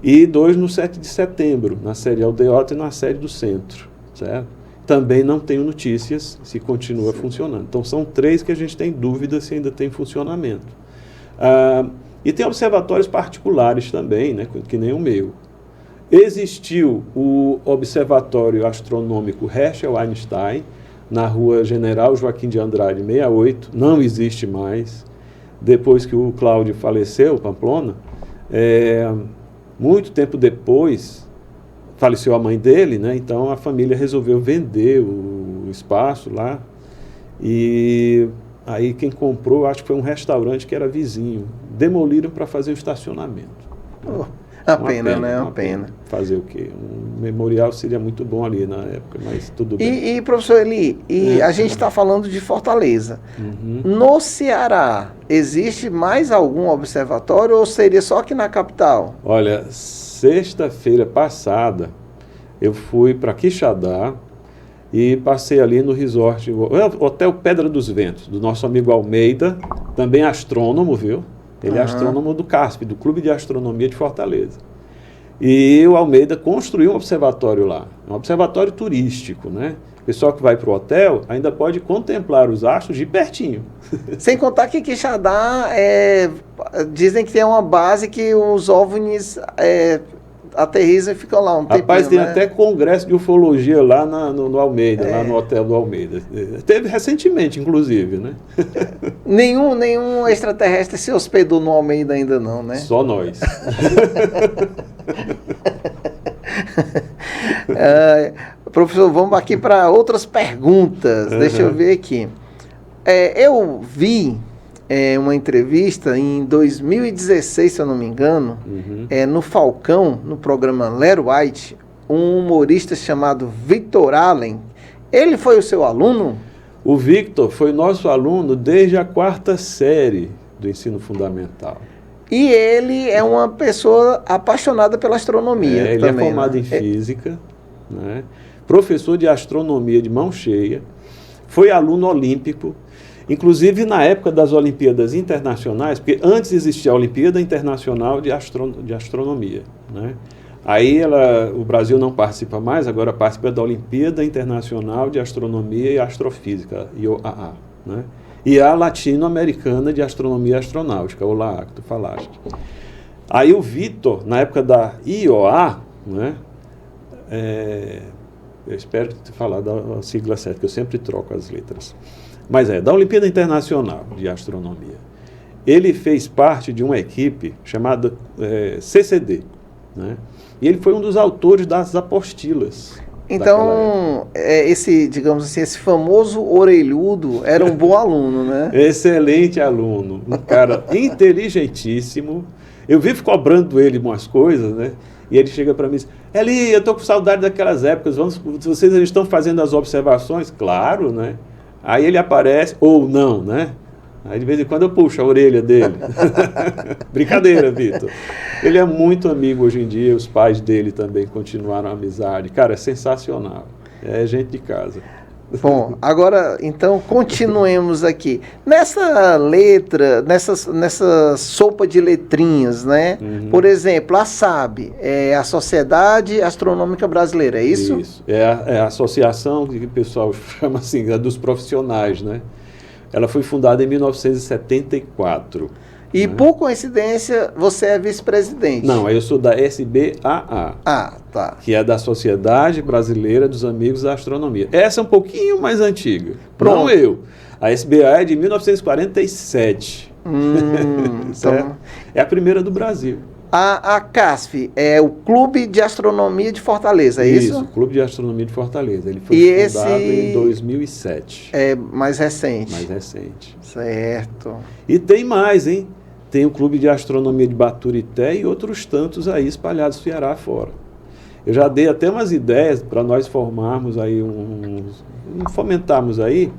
E 2 no 7 de setembro, na sede Aldeota e na sede do Centro, certo? Também não tenho notícias se continua funcionando. Então, são 3 que a gente tem dúvida se ainda tem funcionamento. E tem observatórios particulares também, né, que nem o meu. Existiu o Observatório Astronômico Herschel-Einstein, na rua General Joaquim de Andrade, 68, não existe mais. Depois que o Cláudio faleceu, Pamplona, muito tempo depois, faleceu a mãe dele, né, então a família resolveu vender o espaço lá, e aí quem comprou, acho que foi um restaurante que era vizinho, demoliram para fazer o estacionamento.
Uma pena, né? Uma pena.
Fazer o quê? Um memorial seria muito bom ali na época, mas tudo bem.
E professor Eli, a gente está falando de Fortaleza.
Uhum.
No Ceará, existe mais algum observatório ou seria só aqui na capital?
Olha, sexta-feira passada, eu fui para Quixadá e passei ali no resort, Hotel Pedra dos Ventos, do nosso amigo Almeida, também astrônomo, viu? Ele é astrônomo do CASP, do Clube de Astronomia de Fortaleza. E o Almeida construiu um observatório lá, um observatório turístico, né? O pessoal que vai para o hotel ainda pode contemplar os astros de pertinho.
Sem contar que Quixadá, dizem que tem uma base que os OVNIs aterrissam e ficam lá um tempinho.
Rapaz, tem
né?
até congresso de ufologia lá no Almeida, lá no hotel do Almeida. Teve recentemente, inclusive, né?
Nenhum extraterrestre se hospedou no Almeida ainda não, né?
Só nós.
Professor, vamos aqui para outras perguntas. Deixa eu ver aqui. Eu vi uma entrevista em 2016, se eu não me engano, no Falcão, no programa Lero White, um humorista chamado Victor Allen. Ele foi o seu aluno?
O Victor foi nosso aluno desde a 4ª série do ensino fundamental.
E ele é uma pessoa apaixonada pela astronomia.
Ele
também,
é formado em física, né? Professor de astronomia de mão cheia, foi aluno olímpico. Inclusive na época das Olimpíadas Internacionais, porque antes existia a Olimpíada Internacional de Astronomia, né? Aí o Brasil não participa mais, agora participa da Olimpíada Internacional de Astronomia e Astrofísica, IOAA, né? E a Latino-Americana de Astronomia e Astronáutica, OLAA, que tu falaste. Aí o Vitor, na época da IOA, né? Eu espero te falar da sigla certa, que eu sempre troco as letras. Mas da Olimpíada Internacional de Astronomia. Ele fez parte de uma equipe chamada CCD, né? E ele foi um dos autores das apostilas.
Então, digamos assim, esse famoso orelhudo era um bom aluno, né?
Excelente aluno, um cara inteligentíssimo. Eu vivo cobrando ele umas coisas, né? E ele chega para mim e diz: Eli, eu estou com saudade daquelas épocas, vocês estão fazendo as observações? Claro, né? Aí ele aparece, ou não, né? Aí de vez em quando eu puxo a orelha dele. Brincadeira, Vitor. Ele é muito amigo hoje em dia, os pais dele também continuaram a amizade. Cara, é sensacional. É gente de casa.
Bom, agora, então, continuemos aqui. Nessa letra, nessa sopa de letrinhas, né?
Uhum.
Por exemplo, a SAB, é a Sociedade Astronômica Brasileira, é isso?
Isso. É a associação que o pessoal chama assim, dos profissionais, né? Ela foi fundada em 1974.
E
né?
por coincidência, você é vice-presidente.
Não, eu sou da SBAA.
Ah, tá.
Que é da Sociedade Brasileira dos Amigos da Astronomia. Essa é um pouquinho mais antiga.
Pronto.
Não eu. A SBAA é de 1947.
Então...
É a primeira do Brasil.
A CASF é o Clube de Astronomia de Fortaleza, é isso?
Isso, Clube de Astronomia de Fortaleza. Ele foi fundado em 2007.
É mais recente.
Mais recente.
Certo.
E tem mais, hein? Tem o Clube de Astronomia de Baturité e outros tantos aí espalhados Ceará fora. Eu já dei até umas ideias para nós formarmos aí fomentarmos aí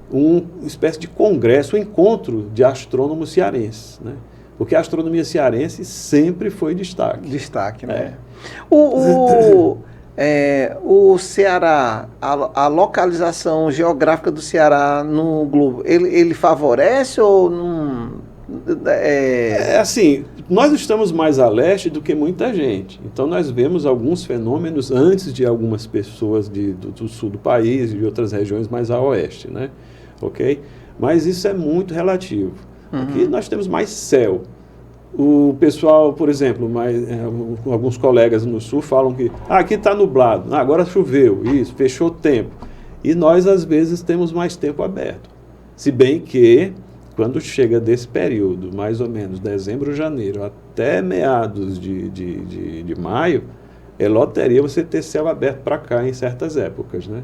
uma espécie de congresso, um encontro de astrônomos cearenses, né? Porque a astronomia cearense sempre foi destaque.
Destaque, né? O Ceará, a localização geográfica do Ceará no globo, ele favorece ou não?
Assim, nós estamos mais a leste do que muita gente. Então nós vemos alguns fenômenos antes de algumas pessoas do sul do país e de outras regiões mais a oeste, né? Ok? Mas isso é muito relativo. Aqui nós temos mais céu. O pessoal, por exemplo, alguns colegas no sul falam que aqui está nublado, agora choveu, isso, fechou o tempo. E nós, às vezes, temos mais tempo aberto. Se bem que, quando chega desse período, mais ou menos dezembro, janeiro, até meados de maio, é loteria você ter céu aberto para cá em certas épocas, né?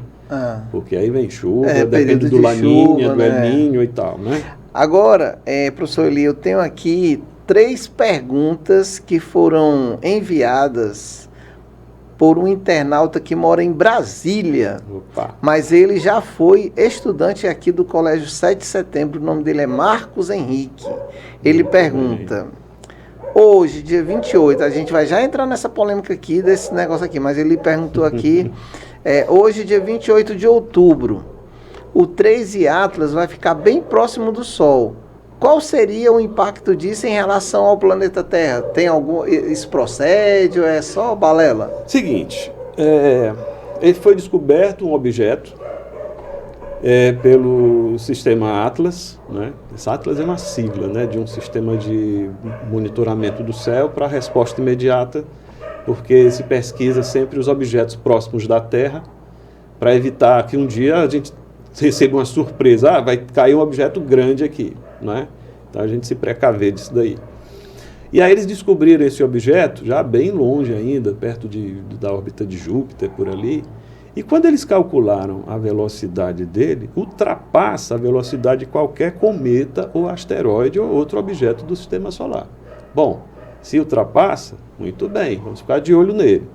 Porque aí vem chuva, depende do Laninha, do El Niño e tal, né?
Agora, professor Eli, eu tenho aqui 3 perguntas que foram enviadas por um internauta que mora em Brasília.
Opa.
Mas ele já foi estudante aqui do Colégio 7 de Setembro, o nome dele é Marcos Henrique. Ele pergunta: hoje, dia 28, a gente vai já entrar nessa polêmica aqui, desse negócio aqui, mas ele perguntou aqui, hoje, dia 28 de outubro, o 3 Atlas vai ficar bem próximo do Sol. Qual seria o impacto disso em relação ao planeta Terra? Isso procede ou é só balela?
Seguinte, ele foi descoberto um objeto pelo sistema Atlas, né? Esse Atlas é uma sigla, né, de um sistema de monitoramento do céu para resposta imediata, porque se pesquisa sempre os objetos próximos da Terra para evitar que um dia a gente receba uma surpresa, vai cair um objeto grande aqui, né? Então a gente se precaver disso daí. E aí eles descobriram esse objeto já bem longe ainda, perto da órbita de Júpiter, por ali. E quando eles calcularam a velocidade dele, ultrapassa a velocidade de qualquer cometa ou asteroide ou outro objeto do sistema solar. Bom, se ultrapassa, muito bem, vamos ficar de olho nele.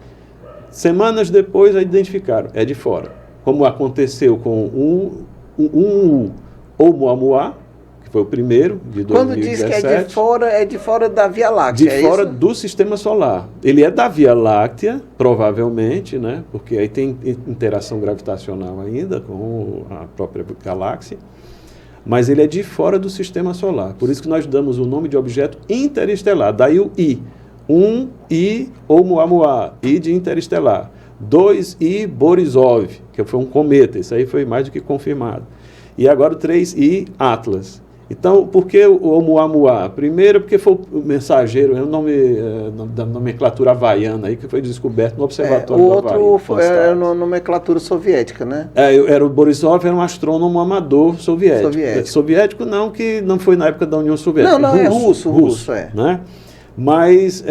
Semanas depois, identificaram, é de fora. Como aconteceu com o Oumuamua, que foi o primeiro, de 2017.
Quando diz que é de fora da Via Láctea,
de fora do Sistema Solar. Ele é da Via Láctea, provavelmente, né? Porque aí tem interação gravitacional ainda com a própria galáxia. mas ele é de fora do sistema solar. Por isso que nós damos o nome de objeto interestelar. Daí o I. 1I Oumuamua, I de interestelar. 2I Borisov, que foi um cometa. Isso aí foi mais do que confirmado. E agora o 3I Atlas. Então, por que o Oumuamua? Primeiro, porque foi o mensageiro, é o nome da nomenclatura havaiana aí, que foi descoberto no Observatório
o
do Havaí.
outro era na nomenclatura soviética, né?
Era o Borisov, era um astrônomo amador soviético. Soviético não, que não foi na época da União Soviética.
Não, é russo, é.
Né? Mas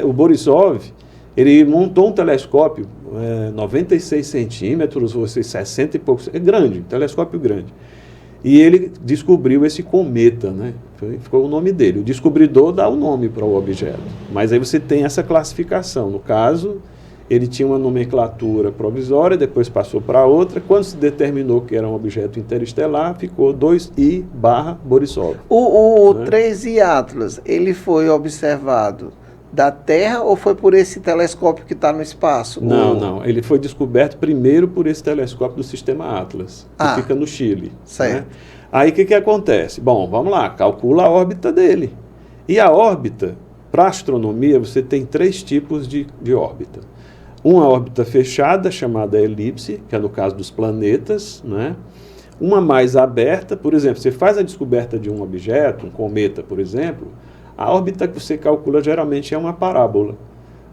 o Borisov, ele montou um telescópio, 96 centímetros, ou seja, 60 e poucos, é grande, telescópio grande. E ele descobriu esse cometa, né? Ficou o nome dele. O descobridor dá o nome para o objeto. Mas aí você tem essa classificação. No caso, ele tinha uma nomenclatura provisória, depois passou para outra. Quando se determinou que era um objeto interestelar, ficou 2I/Borisov.
O
Né?
3I Atlas, ele foi observado da Terra ou foi por esse telescópio que está no espaço?
Não. Ele foi descoberto primeiro por esse telescópio do sistema Atlas, que fica no Chile.
Certo.
Né? Aí o que acontece? Bom, vamos lá, calcula a órbita dele. E a órbita, para a astronomia, você tem 3 tipos de órbita. Uma órbita fechada, chamada elipse, que é no caso dos planetas, né? Uma mais aberta, por exemplo, você faz a descoberta de um objeto, um cometa, por exemplo, a órbita que você calcula geralmente é uma parábola,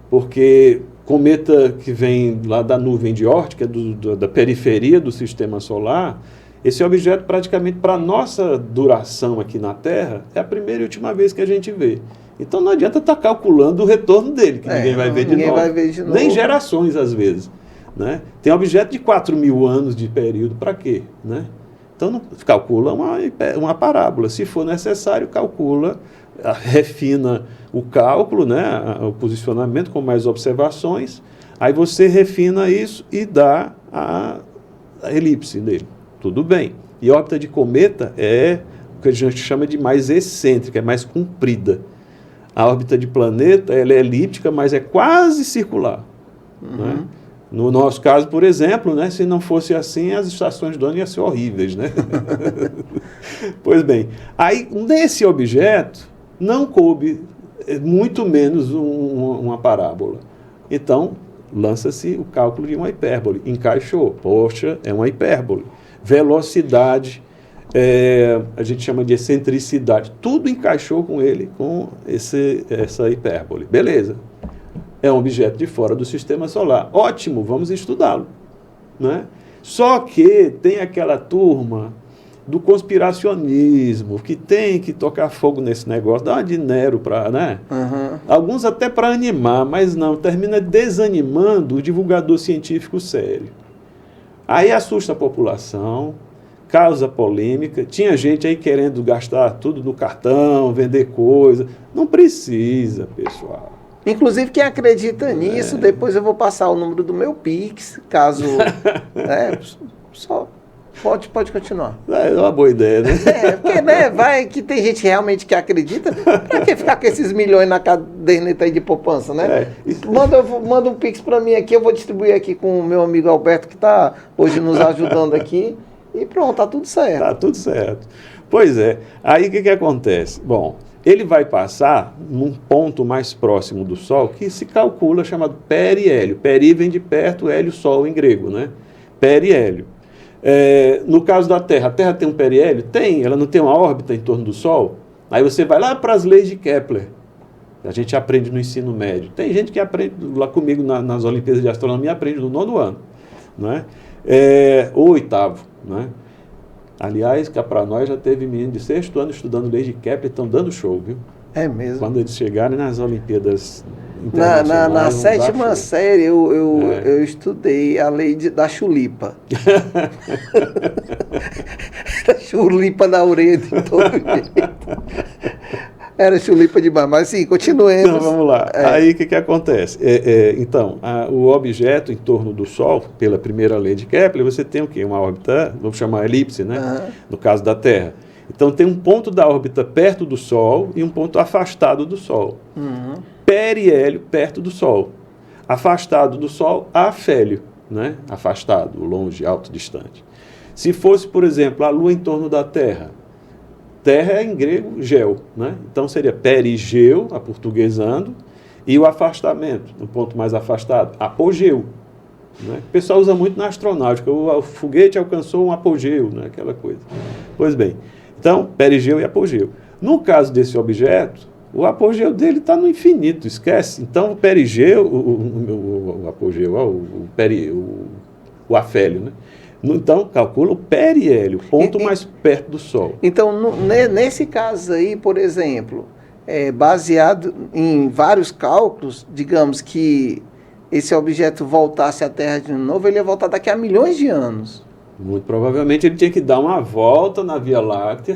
porque cometa que vem lá da nuvem de Oort, que é da periferia do sistema solar, esse objeto praticamente para a nossa duração aqui na Terra é a primeira e última vez que a gente vê. Então não adianta estar calculando o retorno dele, que ninguém vai ver de novo. Nem gerações às vezes. Né? Tem objeto de 4.000 anos de período, para quê? Né? Então não, calcula uma parábola. Se for necessário, calcula, refina o cálculo, né, o posicionamento com mais observações, aí você refina isso e dá a elipse dele. Tudo bem. E órbita de cometa é o que a gente chama de mais excêntrica, é mais comprida. A órbita de planeta ela é elíptica, mas é quase circular. Né? No nosso caso, por exemplo, né, se não fosse assim, as estações do ano iam ser horríveis. Né? Pois bem, aí nesse objeto não coube muito menos uma parábola. Então, lança-se o cálculo de uma hipérbole. Encaixou. Poxa, é uma hipérbole. Velocidade, a gente chama de excentricidade. Tudo encaixou com ele, com essa hipérbole. Beleza. É um objeto de fora do sistema solar. Ótimo, vamos estudá-lo. Né? Só que tem aquela turma do conspiracionismo, que tem que tocar fogo nesse negócio, dá uma de Nero para, né? Alguns até para animar, mas não, termina desanimando o divulgador científico sério. Aí assusta a população, causa polêmica, tinha gente aí querendo gastar tudo no cartão, vender coisa, não precisa, pessoal.
Inclusive, quem acredita nisso, depois eu vou passar o número do meu Pix, caso... só... Pode continuar.
É uma boa ideia, né?
Porque, né, vai que tem gente realmente que acredita, pra que ficar com esses milhões na caderneta aí de poupança, né? Manda um Pix pra mim aqui, eu vou distribuir aqui com o meu amigo Alberto, que tá hoje nos ajudando aqui, e pronto, tá tudo certo.
Tá tudo certo. Pois é. Aí o que acontece? Bom, ele vai passar num ponto mais próximo do Sol, que se calcula, chamado periélio. Peri vem de perto, hélio, Sol em grego, né? Periélio. No caso da Terra, a Terra tem um periélio? Tem, ela não tem uma órbita em torno do Sol? Aí você vai lá para as leis de Kepler. A gente aprende no ensino médio. Tem gente que aprende lá comigo nas Olimpíadas de Astronomia, aprende no 9º ano. Né? Ou 8º. Né? Aliás, cá para nós já teve menino de 6º ano estudando leis de Kepler, estão dando show, viu?
É mesmo.
Quando eles chegarem nas Olimpíadas
na 7ª série eu estudei a lei da chulipa. Era chulipa na orelha de todo jeito. Era chulipa demais, mas sim, continuemos.
Então, vamos lá. Aí o que acontece? Então, o objeto em torno do Sol, pela primeira lei de Kepler, você tem o quê? Uma órbita, vamos chamar elipse, né? No caso da Terra. Então tem um ponto da órbita perto do Sol e um ponto afastado do Sol. Periélio perto do Sol. Afastado do Sol, afélio, né? Afastado, longe, alto, distante. Se fosse, por exemplo, a Lua em torno da Terra, terra é em grego geo, né? Então seria perigeu, aportuguesando, e o afastamento, no ponto mais afastado, apogeu. Né? O pessoal usa muito na astronáutica, o foguete alcançou um apogeu, né? Aquela coisa. Pois bem, então, perigeu e apogeu. No caso desse objeto, o apogeu dele está no infinito, esquece. Então, o perigeu, o apogeu, o afélio, né? Então, calcula o periélio, ponto mais perto do Sol.
Então, nesse caso aí, por exemplo, baseado em vários cálculos, digamos que esse objeto voltasse à Terra de novo, ele ia voltar daqui a milhões de anos.
Muito provavelmente ele tinha que dar uma volta na Via Láctea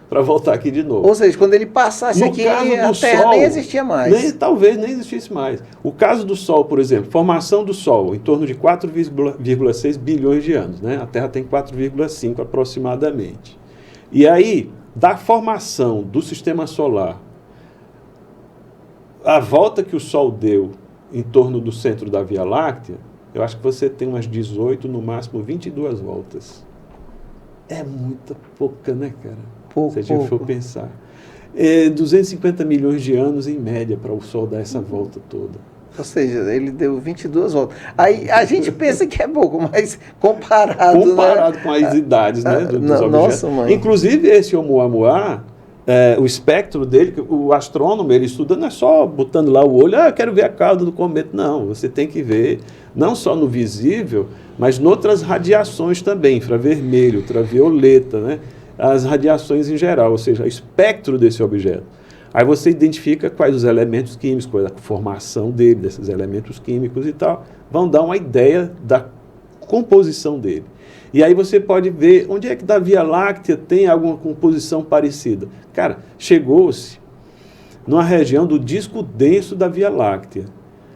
para voltar aqui de novo.
Ou seja, quando ele passasse
No
aqui,
caso
a
do
Terra
Sol,
nem existia mais.
Talvez nem existisse mais. O caso do Sol, por exemplo, formação do Sol, em torno de 4,6 bilhões de anos. Né? A Terra tem 4,5 aproximadamente. E aí, da formação do Sistema Solar, a volta que o Sol deu em torno do centro da Via Láctea, eu acho que você tem umas 18, no máximo 22 voltas. É muita pouca, né, cara?
Pouco,
se a gente for pensar. 250 milhões de anos em média para o Sol dar essa volta toda.
Ou seja, ele deu 22 voltas. Aí a gente pensa que é pouco, mas comparado né?
Com as idades, né, dos objetos.
Nossa, mãe.
Inclusive, esse Oumuamua, o espectro dele, o astrônomo, ele estuda não é só botando lá o olho, eu quero ver a cauda do cometa. Não, você tem que ver, não só no visível, mas noutras radiações também, infravermelho, ultravioleta, né? As radiações em geral, ou seja, o espectro desse objeto. Aí você identifica quais os elementos químicos, qual é a formação dele, desses elementos químicos e tal, vão dar uma ideia da composição dele. E aí você pode ver onde é que da Via Láctea tem alguma composição parecida. Cara, chegou-se numa região do disco denso da Via Láctea.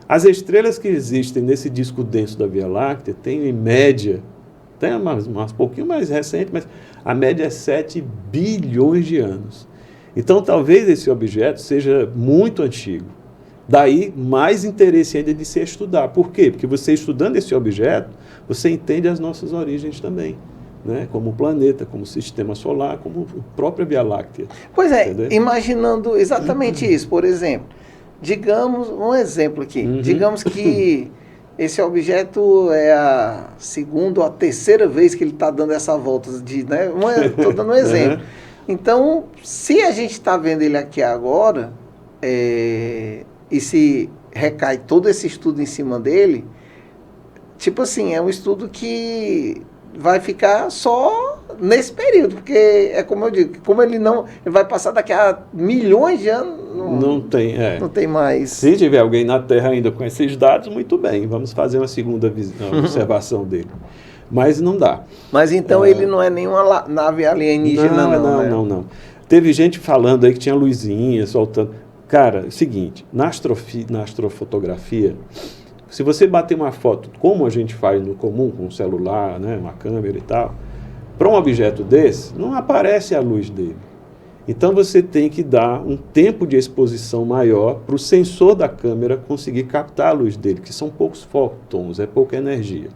As estrelas que existem nesse disco denso da Via Láctea têm, em média, tem umas pouquinho mais recente, mas a média é 7 bilhões de anos. Então, talvez esse objeto seja muito antigo. Daí, mais interesse ainda de se estudar. Por quê? Porque você estudando esse objeto, você entende as nossas origens também, né? Como planeta, como sistema solar, como a própria Via Láctea.
Pois é,
entendeu?
imaginando exatamente isso, por exemplo, digamos, um exemplo aqui, digamos que esse objeto é a segunda ou a terceira vez que ele está dando essa volta, né? Estou dando um exemplo. Então, se a gente está vendo ele aqui agora, e se recai todo esse estudo em cima dele, tipo assim, é um estudo que vai ficar só nesse período, porque é como eu digo, como ele vai passar daqui a milhões de anos, não tem mais.
Se tiver alguém na Terra ainda com esses dados, muito bem, vamos fazer uma segunda observação dele. Mas não dá.
Mas então ele não é nenhuma nave alienígena,
não. Teve gente falando aí que tinha luzinha soltando. Cara, é o seguinte, na astrofotografia, se você bater uma foto, como a gente faz no comum, com um celular, né, uma câmera e tal, para um objeto desse, não aparece a luz dele. Então você tem que dar um tempo de exposição maior para o sensor da câmera conseguir captar a luz dele, que são poucos fótons, é pouca energia.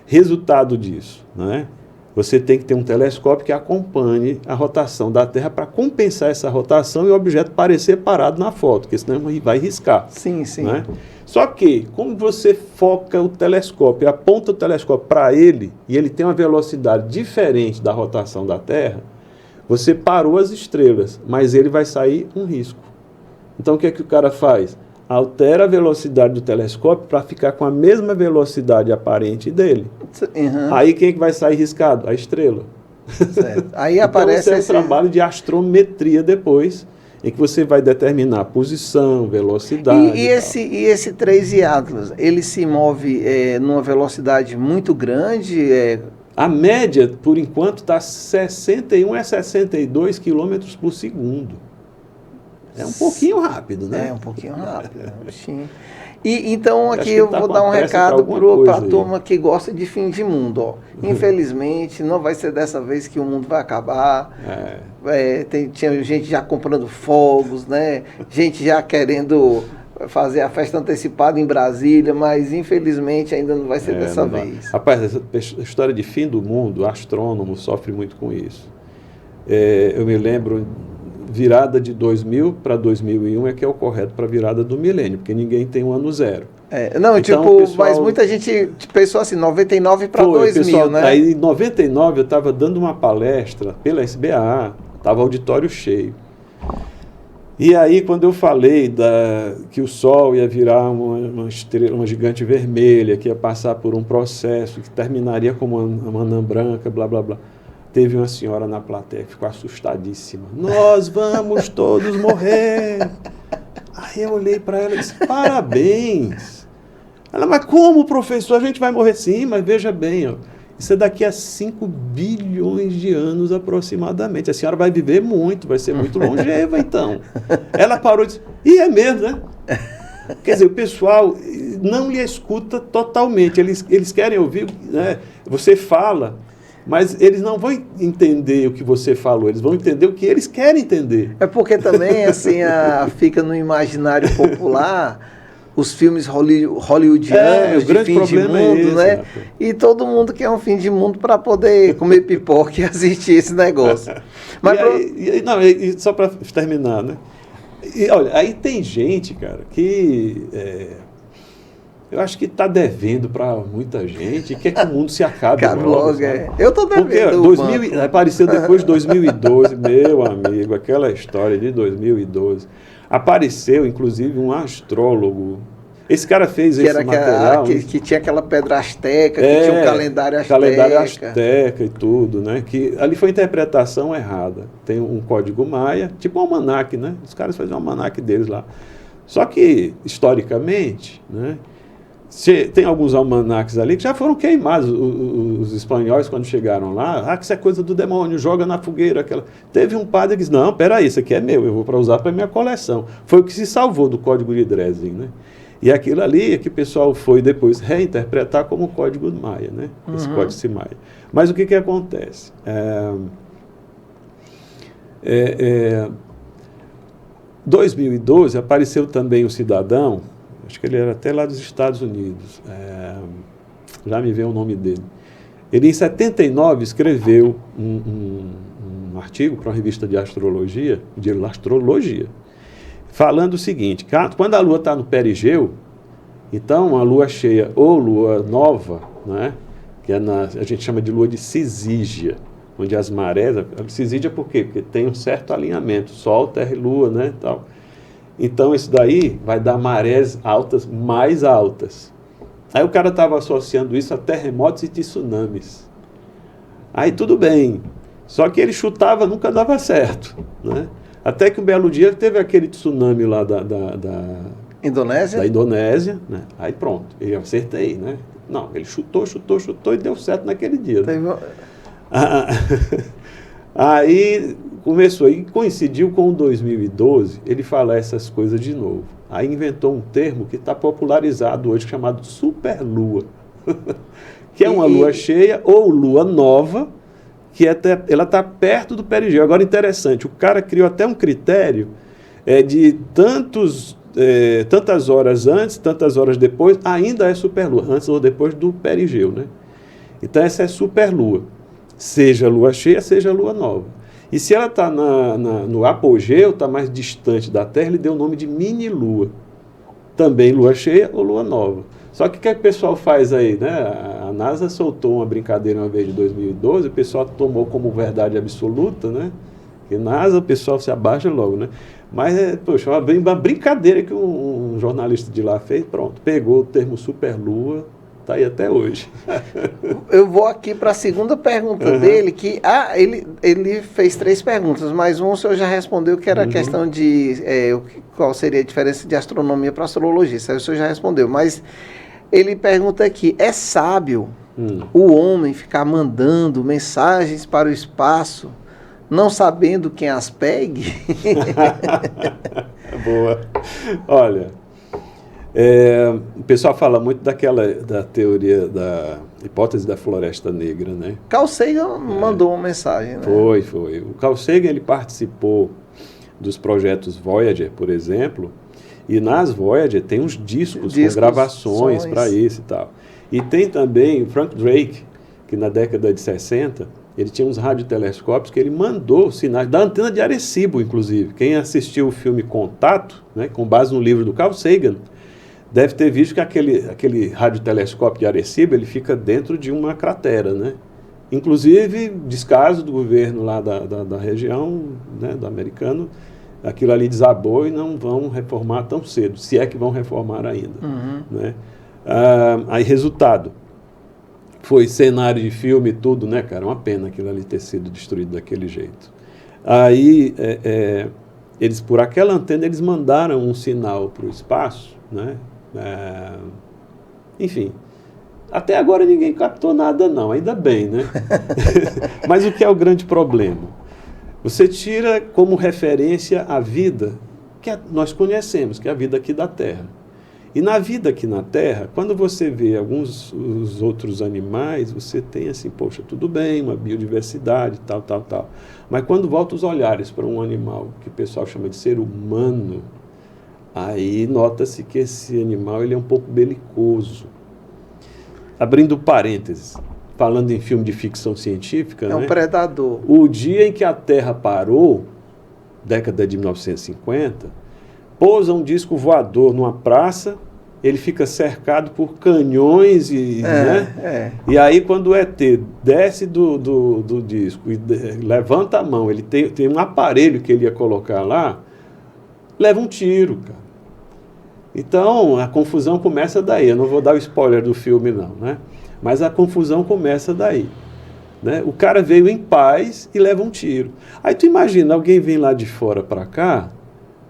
Resultado disso, né? Você tem que ter um telescópio que acompanhe a rotação da Terra para compensar essa rotação e o objeto parecer parado na foto, porque senão vai riscar.
Sim, sim.
Né? Só que, como você foca o telescópio, aponta o telescópio para ele, e ele tem uma velocidade diferente da rotação da Terra, você parou as estrelas, mas ele vai sair um risco. Então, o que é que o cara faz? Altera a velocidade do telescópio para ficar com a mesma velocidade aparente dele. Aí quem é que vai sair riscado? A estrela.
Certo. Aí
então,
aparece
esse é um trabalho de astrometria depois, em que você vai determinar posição, velocidade.
E esse 3 Atlas, ele se move numa velocidade muito grande?
A média, por enquanto, está 61 a 62 km por segundo. É um pouquinho rápido, né?
É um pouquinho rápido. E então aqui eu vou dar um
pressa
recado para a
aí.
turma que gosta de fim de mundo. Ó. Infelizmente, não vai ser dessa vez que o mundo vai acabar. Tinha gente já comprando fogos, né? Gente já querendo fazer a festa antecipada em Brasília, mas infelizmente ainda não vai ser dessa vez.
Rapaz, essa história de fim do mundo, o astrônomo sofre muito com isso. eu me lembro, virada de 2000 para 2001 é que é o correto para a virada do milênio, porque ninguém tem um ano zero.
Não,
Então,
tipo,
pessoal,
mas muita gente pensou assim, 99 para
foi,
2000,
pessoal,
né?
Aí em 99 eu estava dando uma palestra pela SBA, estava auditório cheio. E aí quando eu falei que o Sol ia virar uma estrela, uma gigante vermelha, que ia passar por um processo, que terminaria como uma anã branca, blá, blá, blá. Teve uma senhora na plateia que ficou assustadíssima. Nós vamos todos morrer. Aí eu olhei para ela e disse, parabéns. Ela, mas como, professor? A gente vai morrer? Sim, mas veja bem, ó, isso é daqui a 5 bilhões de anos aproximadamente. A senhora vai viver muito, vai ser muito longeva, então. Ela parou e disse, é mesmo, né? Quer dizer, o pessoal não lhe escuta totalmente. Eles querem ouvir, né? Você fala, mas eles não vão entender o que você falou, eles vão entender o que eles querem entender.
É porque também, assim, fica no imaginário popular os filmes hollywoodianos de fim de mundo, né? Rapaz. E todo mundo quer um fim de mundo para poder comer pipoca e assistir esse negócio. Mas
só para terminar, né? E, olha, aí tem gente, cara, que eu acho que está devendo para muita gente e quer que o mundo se acabe logo.
Eu estou devendo.
Porque apareceu depois de 2012, meu amigo, aquela história de 2012. Apareceu, inclusive, um astrólogo. Esse cara fez esse material.
Que tinha aquela pedra asteca, que tinha um calendário asteca.
Calendário asteca e tudo, né? Que ali foi interpretação errada. Tem um código maia, tipo um almanaque, né? Os caras fazem um almanaque deles lá. Só que, historicamente, né? Tem alguns almanaques ali que já foram queimados. Os espanhóis, quando chegaram lá, que isso é coisa do demônio, joga na fogueira. Teve um padre que disse, não, peraí, isso aqui é meu, eu vou para usar para minha coleção. Foi o que se salvou do Código de Dresden, né? E aquilo ali é que o pessoal foi depois reinterpretar como Código Maia, né? Esse Códice Maia. Mas o que acontece? 2012 apareceu também um cidadão, acho que ele era até lá dos Estados Unidos, já me veio o nome dele. Ele, em 79, escreveu um artigo para uma revista de astrologia, falando o seguinte, quando a Lua está no perigeu, então a Lua cheia ou Lua nova, né, que a gente chama de Lua de cisígia, onde as marés, cisígia por quê? Porque tem um certo alinhamento, Sol, Terra e Lua, né, tal. Então, isso daí vai dar marés altas, mais altas. Aí o cara estava associando isso a terremotos e tsunamis. Aí tudo bem. Só que ele chutava, nunca dava certo, né? Até que um belo dia teve aquele tsunami lá da
Indonésia?
Da Indonésia, né? Aí pronto, eu acertei, né? Não, ele chutou e deu certo naquele dia. Né? Aí começou, e coincidiu com o 2012, ele fala essas coisas de novo. Aí inventou um termo que está popularizado hoje, chamado superlua, que é uma lua cheia ou lua nova, que ela está perto do perigeu. Agora, interessante, o cara criou até um critério de tantas horas antes, tantas horas depois, ainda é superlua, antes ou depois do perigeu, né? Então, essa é superlua. Seja lua cheia, seja lua nova. E se ela está no apogeu, está mais distante da Terra, ele deu o nome de mini-lua. Também lua cheia ou lua nova. Só que o que o pessoal faz aí, né? A NASA soltou uma brincadeira uma vez de 2012, o pessoal tomou como verdade absoluta, né? Porque NASA, o pessoal se abaixa logo, né? Mas, poxa, uma brincadeira que um jornalista de lá fez, pronto, pegou o termo superlua, está aí até hoje.
Eu vou aqui para a segunda pergunta dele, que ele fez 3 perguntas, mas o senhor já respondeu, que era a questão de qual seria a diferença de astronomia para astrologia. Isso aí o senhor já respondeu, mas ele pergunta aqui, é sábio o homem ficar mandando mensagens para o espaço, não sabendo quem as pegue? Boa.
Olha... o pessoal fala muito da teoria da hipótese da floresta negra, né?
Carl Sagan mandou uma mensagem, né?
Foi. O Carl Sagan, ele participou dos projetos Voyager, por exemplo, e nas Voyager tem uns discos com gravações para isso e tal. E tem também o Frank Drake, que na década de 60, ele tinha uns radiotelescópios que ele mandou sinais da antena de Arecibo, inclusive. Quem assistiu o filme Contato, né, com base no livro do Carl Sagan, deve ter visto que aquele radiotelescópio de Arecibo, ele fica dentro de uma cratera, né? Inclusive, descaso do governo lá da região, né, do americano, aquilo ali desabou e não vão reformar tão cedo, se é que vão reformar ainda. Né? Aí, resultado, foi cenário de filme e tudo, né, cara? Uma pena aquilo ali ter sido destruído daquele jeito. Aí, eles, por aquela antena, eles mandaram um sinal para o espaço, né? Enfim, até agora ninguém captou nada não, ainda bem, né? Mas o que é o grande problema? Você tira como referência a vida que nós conhecemos, que é a vida aqui da Terra. E na vida aqui na Terra, quando você vê alguns os outros animais, você tem assim, poxa, tudo bem, uma biodiversidade, tal. Mas quando volta os olhares para um animal que o pessoal chama de ser humano, aí nota-se que esse animal ele é um pouco belicoso. Abrindo parênteses, falando em filme de ficção científica...
É um predador.
O dia em que a Terra parou, década de 1950, pousa um disco voador numa praça, ele fica cercado por canhões né? E aí quando o ET desce do disco e levanta a mão, ele tem um aparelho que ele ia colocar lá, leva um tiro, cara. Então, a confusão começa daí. Eu não vou dar o spoiler do filme, não, né? Mas a confusão começa daí. Né? O cara veio em paz e leva um tiro. Aí tu imagina, alguém vem lá de fora para cá,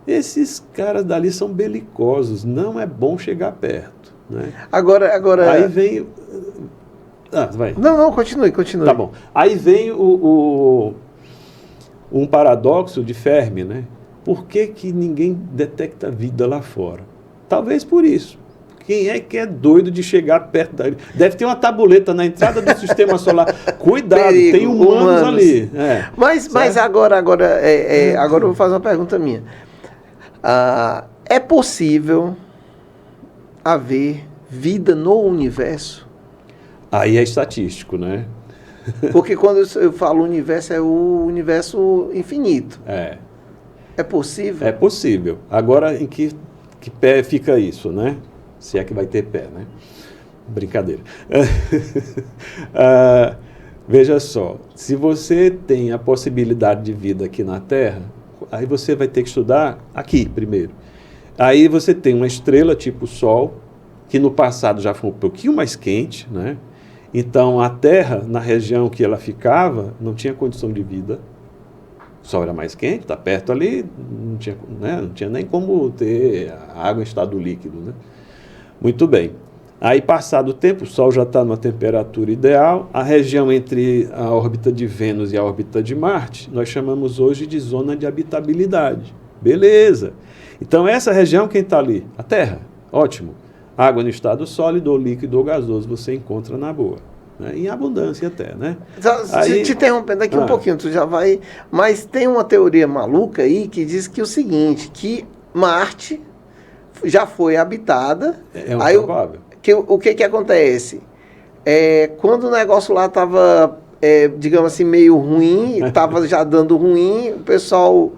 esses caras dali são belicosos, não é bom chegar perto. Né?
Agora...
Aí vem... vai.
Não, continue.
Tá bom. Aí vem um paradoxo de Fermi, né? Por que ninguém detecta vida lá fora? Talvez por isso. Quem é que é doido de chegar perto dali? Deve ter uma tabuleta na entrada do sistema solar. Cuidado,
Perigo,
tem humanos ali.
Mas agora eu vou fazer uma pergunta minha. É possível haver vida no universo?
Aí é estatístico, né?
Porque quando eu falo universo, é o universo infinito. É possível?
É possível. Agora, em que pé fica isso, né? Se é que vai ter pé, né? Brincadeira. Veja só, se você tem a possibilidade de vida aqui na Terra, aí você vai ter que estudar aqui primeiro. Aí você tem uma estrela tipo Sol, que no passado já foi um pouquinho mais quente, né? Então a Terra, na região que ela ficava, não tinha condição de vida. O Sol era mais quente, está perto ali, não tinha nem como ter a água em estado líquido, né? Muito bem. Aí, passado o tempo, o Sol já está numa temperatura ideal. A região entre a órbita de Vênus e a órbita de Marte, nós chamamos hoje de zona de habitabilidade. Beleza. Então, essa região, quem está ali? A Terra. Ótimo. Água no estado sólido, ou líquido ou gasoso, você encontra na boa. Né? Em abundância até, né?
Aí, te interrompendo aqui um pouquinho, tu já vai... Mas tem uma teoria maluca aí que diz que o seguinte, que Marte já foi habitada.
É um
aí
provável.
O que acontece? Quando o negócio lá estava, digamos assim, meio ruim, estava já dando ruim, o pessoal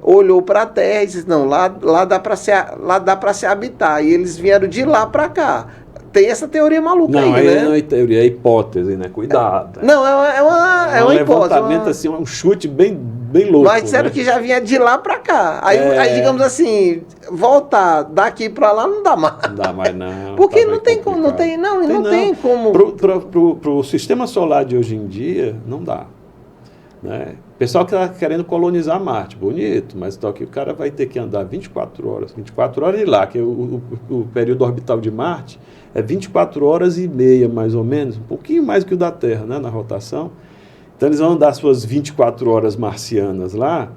olhou para a Terra e disse, não, lá dá para se habitar. E eles vieram de lá para cá. Tem essa teoria maluca
não,
aí, né?
Não é teoria, é hipótese, né? Cuidado.
Não, é uma hipótese.
Levantamento, assim, um chute bem louco.
Mas disseram, né, que já vinha de lá para cá. Aí, digamos assim, voltar daqui para lá não dá mais.
Não dá mais, não.
Porque não tem como, não tem como.
Para o sistema solar de hoje em dia, não dá. Né? O pessoal que está querendo colonizar Marte, bonito, mas então aqui o cara vai ter que andar 24 horas de lá, que o período orbital de Marte é 24 horas e meia, mais ou menos, um pouquinho mais que o da Terra, né, na rotação. Então eles vão andar suas 24 horas marcianas lá,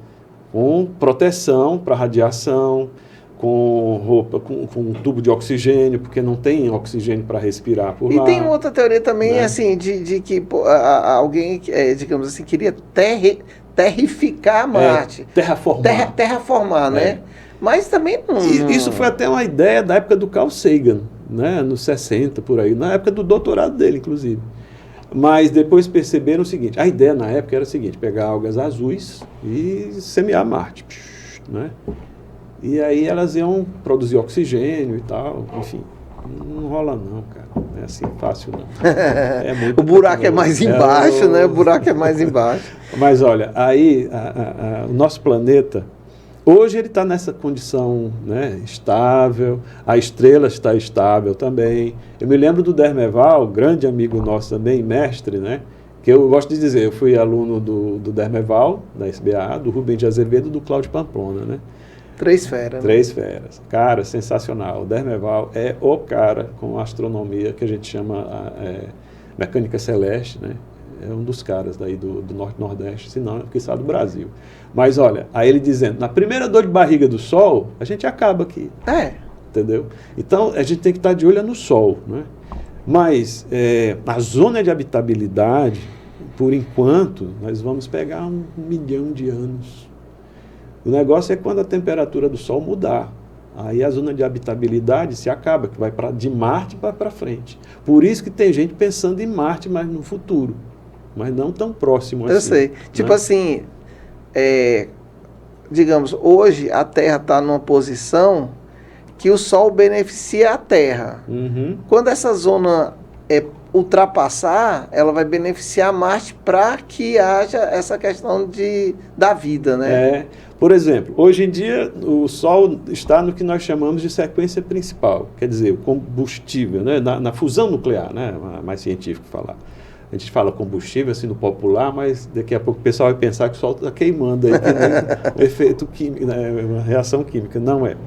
com proteção para radiação, com roupa, com um tubo de oxigênio, porque não tem oxigênio para respirar por lá.
E tem outra teoria também, né, assim, de que alguém, digamos assim, queria terrificar Marte.
Terraformar.
Terraformar, né? Mas também não...
Isso foi até uma ideia da época do Carl Sagan, né, nos 60, por aí, na época do doutorado dele, inclusive. Mas depois perceberam o seguinte, a ideia na época era o seguinte, pegar algas azuis e semear Marte, né? E aí elas iam produzir oxigênio e tal, enfim. Não rola não, cara. Não é assim fácil não. É muito
O buraco é mais embaixo, né? O buraco é mais embaixo.
Mas olha, aí o nosso planeta, hoje ele está nessa condição, né, estável, a estrela está estável também. Eu me lembro do Dermeval, grande amigo nosso também, mestre, né? Que eu gosto de dizer, eu fui aluno do Dermeval, da SBA, do Rubem de Azevedo e do Cláudio Pamplona, né?
Três feras. Né?
Três feras. Cara, sensacional. O Dermeval é o cara com astronomia que a gente chama mecânica celeste, né? É um dos caras daí do Norte-Nordeste, se não, que está do Brasil. Mas olha, aí ele dizendo, na primeira dor de barriga do Sol, a gente acaba aqui. Entendeu? Então, a gente tem que estar de olho no Sol, né? Mas a zona de habitabilidade, por enquanto, nós vamos pegar 1 milhão de anos. O negócio é quando a temperatura do Sol mudar. Aí a zona de habitabilidade se acaba, que vai de Marte para frente. Por isso que tem gente pensando em Marte, mas no futuro. Mas não tão próximo assim.
Eu sei.
Né?
Tipo assim, digamos, hoje a Terra está numa posição que o Sol beneficia a Terra.
Uhum.
Quando essa zona ultrapassar, ela vai beneficiar Marte para que haja essa questão da vida, né?
Por exemplo, hoje em dia o Sol está no que nós chamamos de sequência principal, quer dizer, o combustível, né? na fusão nuclear, né? Mais científico falar. A gente fala combustível assim no popular, mas daqui a pouco o pessoal vai pensar que o Sol está queimando aí, que nem um efeito químico, né? Uma reação química. Não é.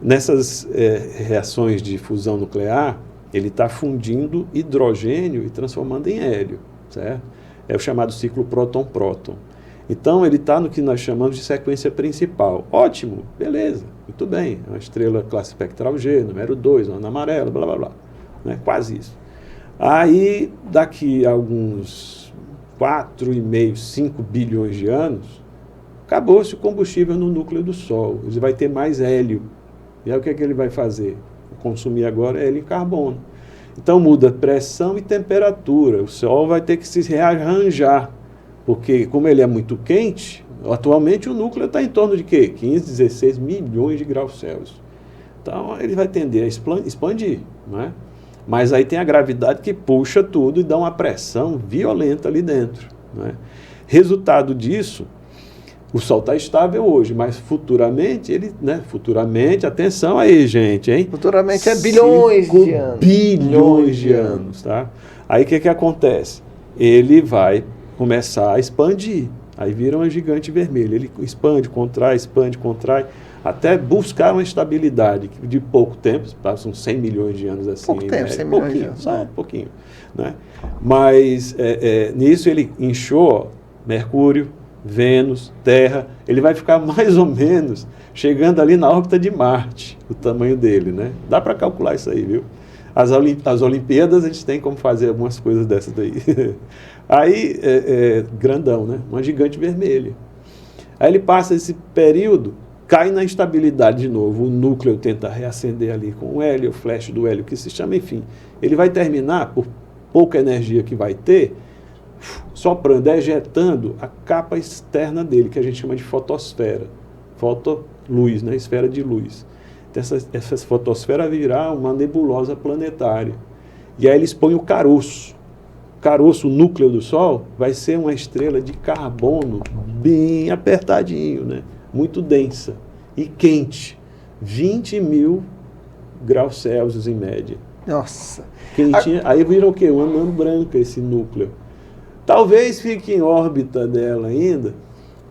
Nessas reações de fusão nuclear, ele está fundindo hidrogênio e transformando em hélio, certo? É o chamado ciclo próton-próton. Então, ele está no que nós chamamos de sequência principal. Ótimo, beleza, muito bem. É uma estrela classe espectral G, número 2, uma amarela, blá, blá, blá. Né? Quase isso. Aí, daqui a alguns 4,5, 5 bilhões de anos, acabou-se o combustível no núcleo do Sol. Ele vai ter mais hélio. E aí, o que ele vai fazer? Consumir agora hélio e carbono. Então, muda pressão e temperatura. O Sol vai ter que se rearranjar. Porque, como ele é muito quente, atualmente o núcleo está em torno de quê? 15, 16 milhões de graus Celsius. Então, ele vai tender a expandir, não é? Mas aí tem a gravidade que puxa tudo e dá uma pressão violenta ali dentro, não é? Resultado disso, o Sol está estável hoje, mas futuramente, futuramente, atenção aí, gente, hein?
Futuramente é bilhões de anos.
Bilhões de anos, tá? Aí o que acontece? Ele vai começar a expandir. Aí vira um gigante vermelho. Ele expande, contrai, até buscar uma estabilidade de pouco tempo, passam 100 milhões de anos assim.
Pouco tempo, 100 milhões de anos.
Só um pouquinho. Né? Mas nisso ele inchou Mercúrio, Vênus, Terra, ele vai ficar mais ou menos chegando ali na órbita de Marte, o tamanho dele, né? Dá para calcular isso aí, viu? As Olimpíadas, a gente tem como fazer algumas coisas dessas daí. Aí, grandão, né? Uma gigante vermelha. Aí ele passa esse período, cai na instabilidade de novo, o núcleo tenta reacender ali com o hélio, o flash do hélio que se chama, enfim. Ele vai terminar, por pouca energia que vai ter, soprando, ejetando a capa externa dele, que a gente chama de fotosfera. Fotoluz, né? Esfera de luz. Então, essa fotosfera virá uma nebulosa planetária. E aí eles põem o caroço. O caroço, o núcleo do Sol, vai ser uma estrela de carbono bem apertadinho, né? Muito densa e quente. 20 mil graus Celsius em média.
Nossa.
Quentinha. Aí vira o quê? Uma anã branca esse núcleo. Talvez fique em órbita dela ainda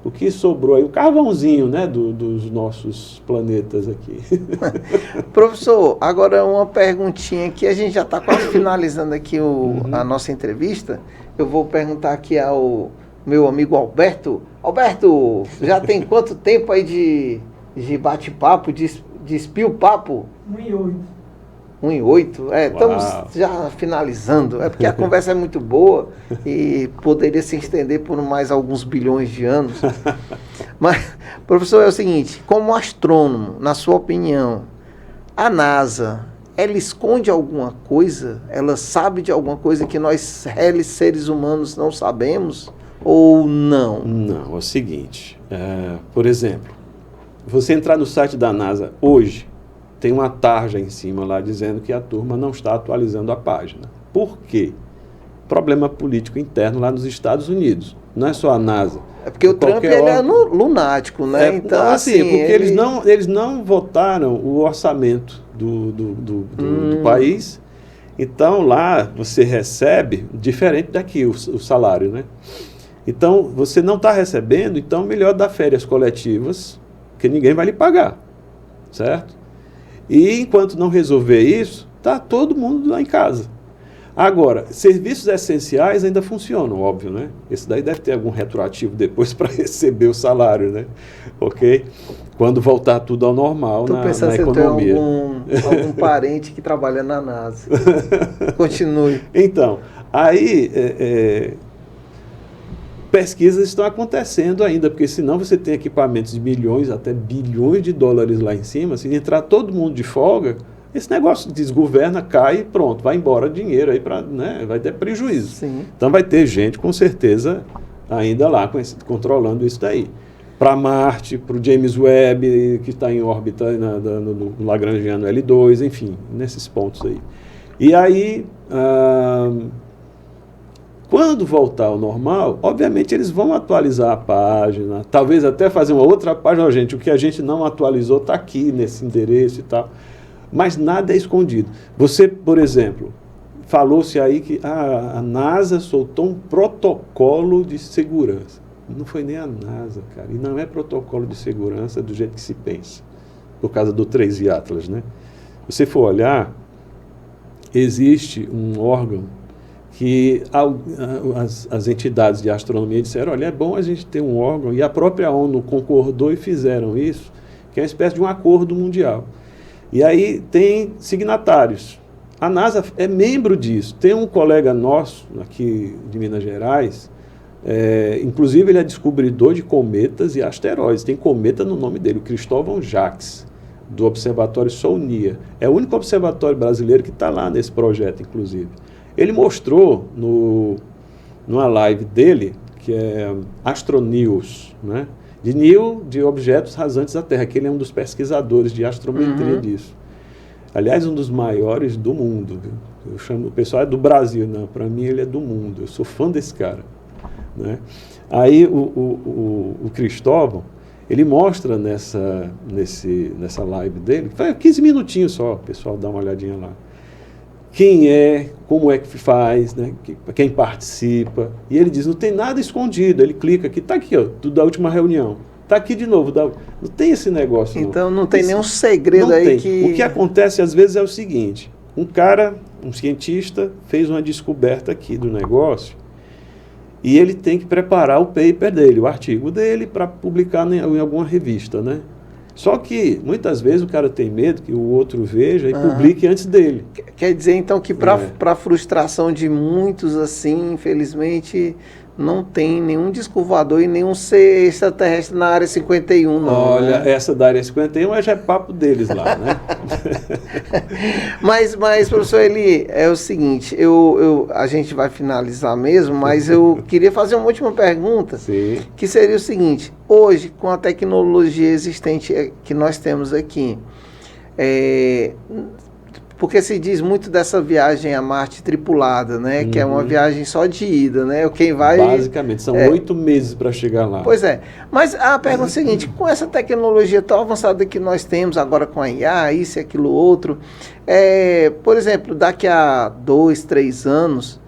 o que sobrou aí, o carvãozinho, né, dos nossos planetas aqui.
Professor, agora uma perguntinha que a gente já está quase finalizando aqui a nossa entrevista. Eu vou perguntar aqui ao meu amigo Alberto. Alberto, já tem quanto tempo aí de bate-papo, de espio-papo?
1,8.
1,8? Estamos já finalizando. É porque a conversa é muito boa e poderia se estender por mais alguns bilhões de anos. Mas, professor, é o seguinte, como astrônomo, na sua opinião, a NASA ela esconde alguma coisa? Ela sabe de alguma coisa que nós, seres humanos, não sabemos? Ou não?
Não, é o seguinte, por exemplo, você entrar no site da NASA hoje, tem uma tarja em cima lá dizendo que a turma não está atualizando a página. Por quê? Problema político interno lá nos Estados Unidos. Não é só a NASA.
É porque o Trump ele é lunático, né?
Então, assim, porque eles não votaram o orçamento do país. Então, lá você recebe, diferente daqui, o salário, né? Então, você não está recebendo, então melhor dar férias coletivas, que ninguém vai lhe pagar, certo? E enquanto não resolver isso, está todo mundo lá em casa. Agora, serviços essenciais ainda funcionam, óbvio, né? Esse daí deve ter algum retroativo depois para receber o salário, né? Ok? Quando voltar tudo ao normal na economia.
Se tem algum parente que trabalha na NASA. Continue.
Então, aí pesquisas estão acontecendo ainda, porque senão você tem equipamentos de milhões, até bilhões de dólares lá em cima, se entrar todo mundo de folga, esse negócio desgoverna, cai e pronto, vai embora dinheiro aí, né, vai ter prejuízo.
Sim.
Então vai ter gente com certeza ainda lá controlando isso daí. Para Marte, para o James Webb, que está em órbita no Lagrangiano L2, enfim, nesses pontos aí. E aí, quando voltar ao normal, obviamente eles vão atualizar a página, talvez até fazer uma outra página. Gente, o que a gente não atualizou está aqui nesse endereço e tal. Mas nada é escondido. Você, por exemplo, falou-se aí que a NASA soltou um protocolo de segurança. Não foi nem a NASA, cara. E não é protocolo de segurança do jeito que se pensa, por causa do 3i Atlas, né? Se você for olhar, existe um órgão que as entidades de astronomia disseram, olha, é bom a gente ter um órgão, e a própria ONU concordou e fizeram isso, que é uma espécie de um acordo mundial. E aí tem signatários. A NASA é membro disso. Tem um colega nosso aqui de Minas Gerais, inclusive ele é descobridor de cometas e asteroides. Tem cometa no nome dele, o Cristóvão Jacques, do Observatório Solnia. É o único observatório brasileiro que está lá nesse projeto, inclusive. Ele mostrou numa live dele, que é Astronews, né? De objetos rasantes da Terra, que ele é um dos pesquisadores de astrometria disso. Aliás, um dos maiores do mundo. Viu? Eu chamo, o pessoal é do Brasil, não, para mim ele é do mundo, eu sou fã desse cara. Né? Aí o Cristóvão, ele mostra nessa live dele, faz 15 minutinhos só, o pessoal dá uma olhadinha lá. Quem é, como é que faz, né? Quem participa. E ele diz, não tem nada escondido. Ele clica aqui, está aqui, ó, tudo da última reunião. Está aqui de novo. Não tem esse negócio.
Então não tem nenhum segredo
não
aí
tem.
que...
O que acontece às vezes é o seguinte, um cientista, fez uma descoberta aqui do negócio e ele tem que preparar o paper dele, o artigo dele, para publicar em alguma revista, né? Só que, muitas vezes, o cara tem medo que o outro veja e publique antes dele.
Quer dizer, então, que para frustração de muitos, assim, infelizmente, não tem nenhum disco voador e nenhum ser extraterrestre na área 51, não.
Olha,
né?
Essa da área 51 já é papo deles lá, né?
mas, professor Eli, é o seguinte, a gente vai finalizar mesmo, mas eu queria fazer uma última pergunta,
Sim.
que seria o seguinte, hoje, com a tecnologia existente que nós temos aqui, porque se diz muito dessa viagem a Marte tripulada, né? Que é uma viagem só de ida, né? Quem vai...
Basicamente, são 8 meses para chegar lá.
Pois é. Mas a pergunta é a seguinte, com essa tecnologia tão avançada que nós temos agora com a IA, isso e aquilo outro, por exemplo, daqui a 2, 3 anos,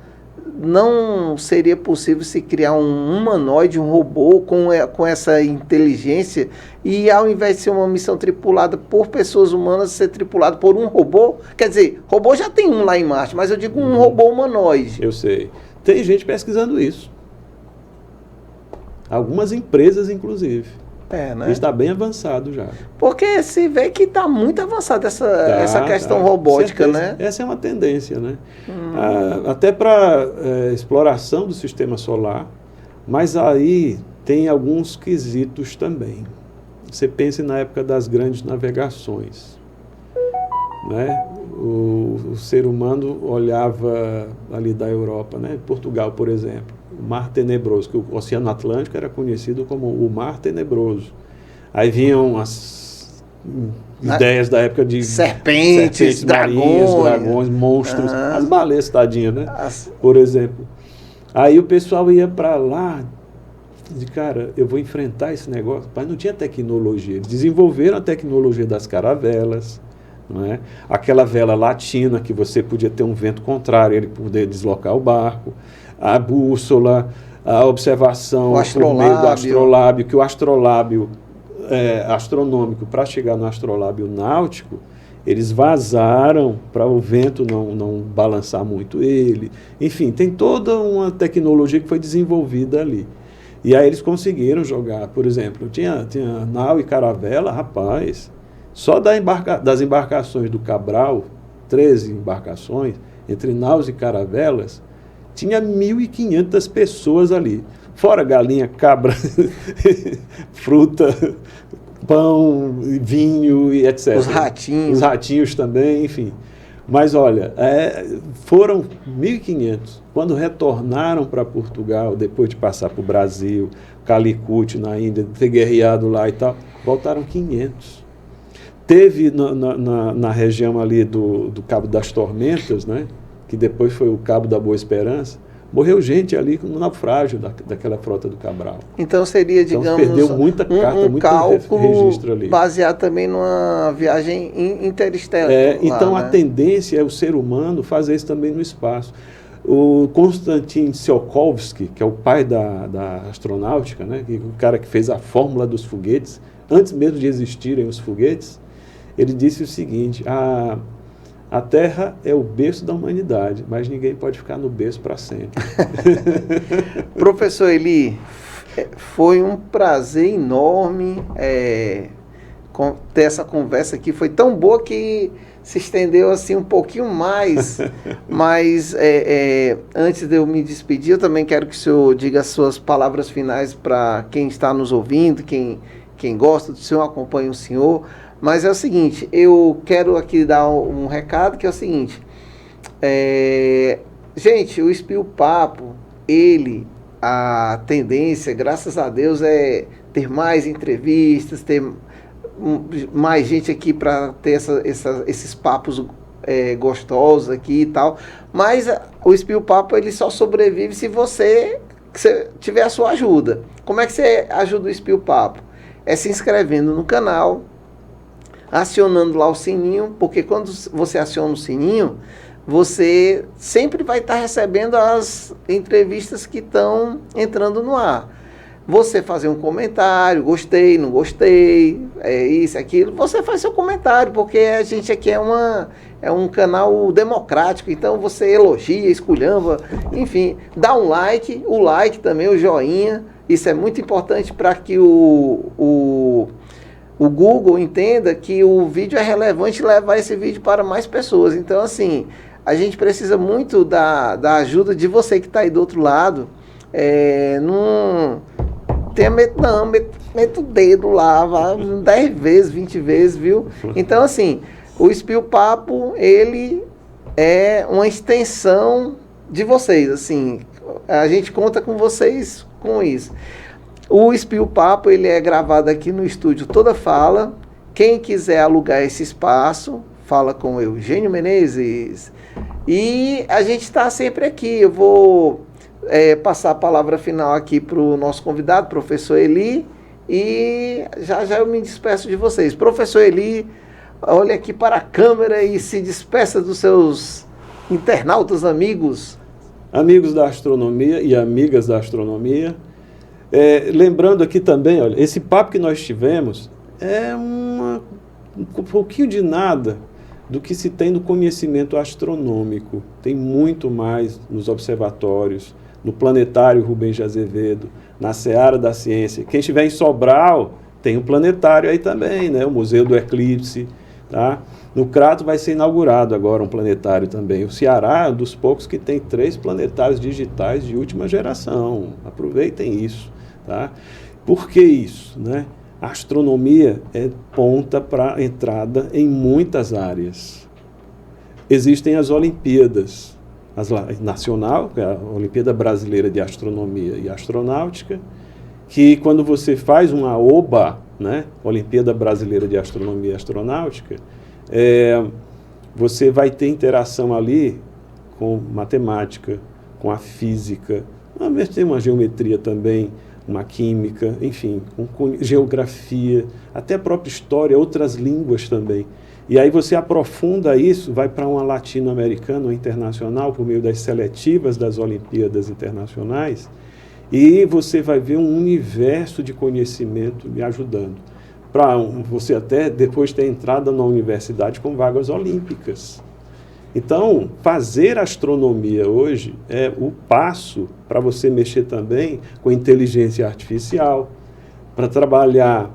não seria possível se criar um humanoide, um robô com essa inteligência e ao invés de ser uma missão tripulada por pessoas humanas, ser tripulado por um robô? Quer dizer, robô já tem um lá em Marte, mas eu digo um robô humanoide.
Eu sei. Tem gente pesquisando isso. Algumas empresas, inclusive.
Né?
Está bem avançado já.
Porque se vê que está muito avançada essa questão robótica, né?
Essa é uma tendência, né? Até para exploração do sistema solar, mas aí tem alguns quesitos também. Você pense na época das grandes navegações, né? o ser humano olhava ali da Europa, né? Portugal, por exemplo, o Mar Tenebroso, que o Oceano Atlântico era conhecido como o Mar Tenebroso. Aí vinham as ideias da época de
serpentes,
dragões, monstros, as baleias, tadinhas, né? Por exemplo. Aí o pessoal ia para lá, de cara, eu vou enfrentar esse negócio. Mas não tinha tecnologia. Eles desenvolveram a tecnologia das caravelas, não é? Aquela vela latina que você podia ter um vento contrário, ele poder deslocar o barco, a bússola, a observação por meio do astrolábio, que o astrolábio astronômico, para chegar no astrolábio náutico, eles vazaram para o vento não balançar muito ele. Enfim, tem toda uma tecnologia que foi desenvolvida ali. E aí eles conseguiram jogar, por exemplo, tinha nau e caravela, rapaz, só das embarcações do Cabral, 13 embarcações, entre naus e caravelas, tinha 1.500 pessoas ali. Fora galinha, cabra, fruta, pão, vinho e etc.
Os ratinhos.
Os ratinhos também, enfim. Mas olha, foram 1.500. Quando retornaram para Portugal, depois de passar para o Brasil, Calicut na Índia, ter guerreado lá e tal, voltaram 500. Teve na região ali do Cabo das Tormentas, né, que depois foi o Cabo da Boa Esperança, morreu gente ali no naufrágio daquela frota do Cabral.
Então seria, digamos,
perdeu muita carta, muito
cálculo
registro ali.
Baseado também numa viagem interestelar.
Então,
né?
a tendência é o ser humano fazer isso também no espaço. O Konstantin Tsiolkovsky, que é o pai da astronáutica, né, o cara que fez a fórmula dos foguetes, antes mesmo de existirem os foguetes, ele disse o seguinte: a Terra é o berço da humanidade, mas ninguém pode ficar no berço para sempre.
Professor Eli, foi um prazer enorme ter essa conversa aqui. Foi tão boa que se estendeu assim um pouquinho mais. Mas antes de eu me despedir, eu também quero que o senhor diga as suas palavras finais para quem está nos ouvindo, quem gosta do senhor, acompanha o senhor. Mas é o seguinte, eu quero aqui dar um recado, que é o seguinte, gente, o Espio Papo, a tendência, graças a Deus, é ter mais entrevistas, ter mais gente aqui para ter esses papos gostosos aqui e tal, mas o Espio Papo, ele só sobrevive se você tiver a sua ajuda. Como é que você ajuda o Espio Papo? É se inscrevendo no canal, acionando lá o sininho, porque quando você aciona o sininho, você sempre vai estar recebendo as entrevistas que estão entrando no ar. Você fazer um comentário, gostei, não gostei, isso, aquilo, você faz seu comentário, porque a gente aqui é um canal democrático, então você elogia, esculhamba, enfim, dá um like, o like também, o joinha, isso é muito importante para que o Google entenda que o vídeo é relevante e levar esse vídeo para mais pessoas. Então, assim, a gente precisa muito da ajuda de você que está aí do outro lado. Não tenha medo, não. Meta o dedo lá, vá 10 vezes, 20 vezes, viu? Então, assim, o Espio Papo, ele é uma extensão de vocês, assim. A gente conta com vocês com isso. O Espio Papo, ele é gravado aqui no estúdio Toda Fala. Quem quiser alugar esse espaço, fala com o Eugênio Menezes. E a gente está sempre aqui. Eu vou passar a palavra final aqui para o nosso convidado, professor Eli. E já eu me despeço de vocês. Professor Eli, olhe aqui para a câmera e se despeça dos seus internautas amigos.
Amigos da astronomia e amigas da astronomia. Lembrando aqui também, olha, esse papo que nós tivemos é um pouquinho de nada do que se tem no conhecimento astronômico. Tem muito mais nos observatórios, no planetário Rubens de Azevedo, na Seara da Ciência. Quem estiver em Sobral, tem um planetário aí também, né? O Museu do Eclipse, tá? No Crato vai ser inaugurado agora um planetário também. O Ceará é um dos poucos que tem 3 planetários digitais de última geração. Aproveitem isso. Tá? Por que isso? Né? A astronomia é ponta para entrada em muitas áreas. existem as Olimpíadas, nacional, que é a Olimpíada Brasileira de Astronomia e Astronáutica, que quando você faz uma OBA, né, Olimpíada Brasileira de Astronomia e Astronáutica, você vai ter interação ali com matemática, com a física, mas tem uma geometria também, uma química, enfim, com geografia, até a própria história, outras línguas também. E aí você aprofunda isso, vai para uma latino-americana ou internacional, por meio das seletivas das Olimpíadas Internacionais, e você vai ver um universo de conhecimento lhe ajudando. Para você até depois ter entrada na universidade com vagas olímpicas. Então, fazer astronomia hoje é o passo para você mexer também com inteligência artificial, para trabalhar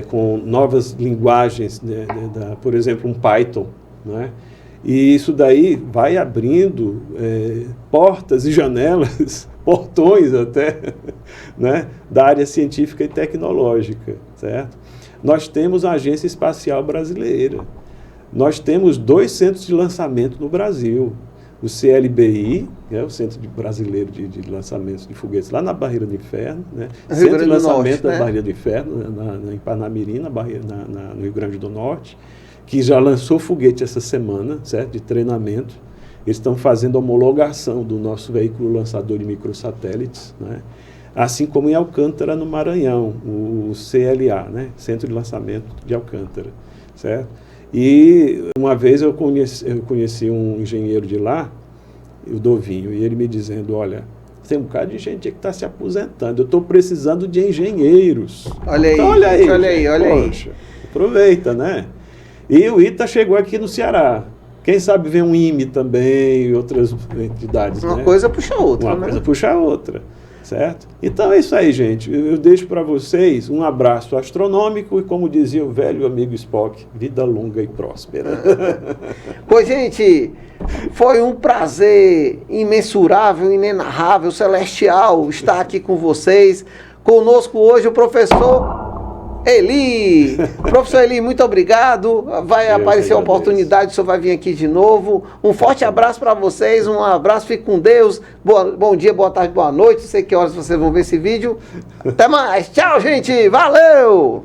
com novas linguagens, por exemplo, um Python, né? E isso daí vai abrindo portas e janelas, portões até, né, da área científica e tecnológica, certo? Nós temos a Agência Espacial Brasileira. Nós temos 2 centros de lançamento no Brasil. O CLBI, o Centro Brasileiro de Lançamentos de Foguetes, lá na Barreira do Inferno, né? Centro de Lançamento da Barreira do Inferno, em Parnamirim, no Rio Grande do Norte, que já lançou foguete essa semana, certo? De treinamento. Eles estão fazendo a homologação do nosso veículo lançador de microsatélites, né? Assim como em Alcântara, no Maranhão, o CLA, né? Centro de Lançamento de Alcântara, certo? E uma vez eu conheci um engenheiro de lá, o Dovinho, e ele me dizendo, olha, tem um bocado de gente que está se aposentando, eu estou precisando de engenheiros.
Olha aí,
então,
olha aí.
Poxa, aproveita, né? E o ITA chegou aqui no Ceará. Quem sabe vem um IME também e outras entidades.
Uma
né?
coisa puxa a outra.
Uma coisa puxa a outra. Certo? Então é isso aí, gente. Eu deixo para vocês um abraço astronômico e, como dizia o velho amigo Spock, vida longa e próspera.
Pois, gente, foi um prazer imensurável, inenarrável, celestial estar aqui com vocês. Conosco hoje o professor Eli. Professor Eli, muito obrigado. Vai aparecer a oportunidade, o senhor vai vir aqui de novo. Um forte abraço para vocês, um abraço, fique com Deus. Bom dia, boa tarde, boa noite. Não sei que horas vocês vão ver esse vídeo. Até mais. Tchau, gente. Valeu!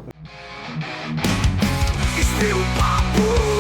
Espio Papo.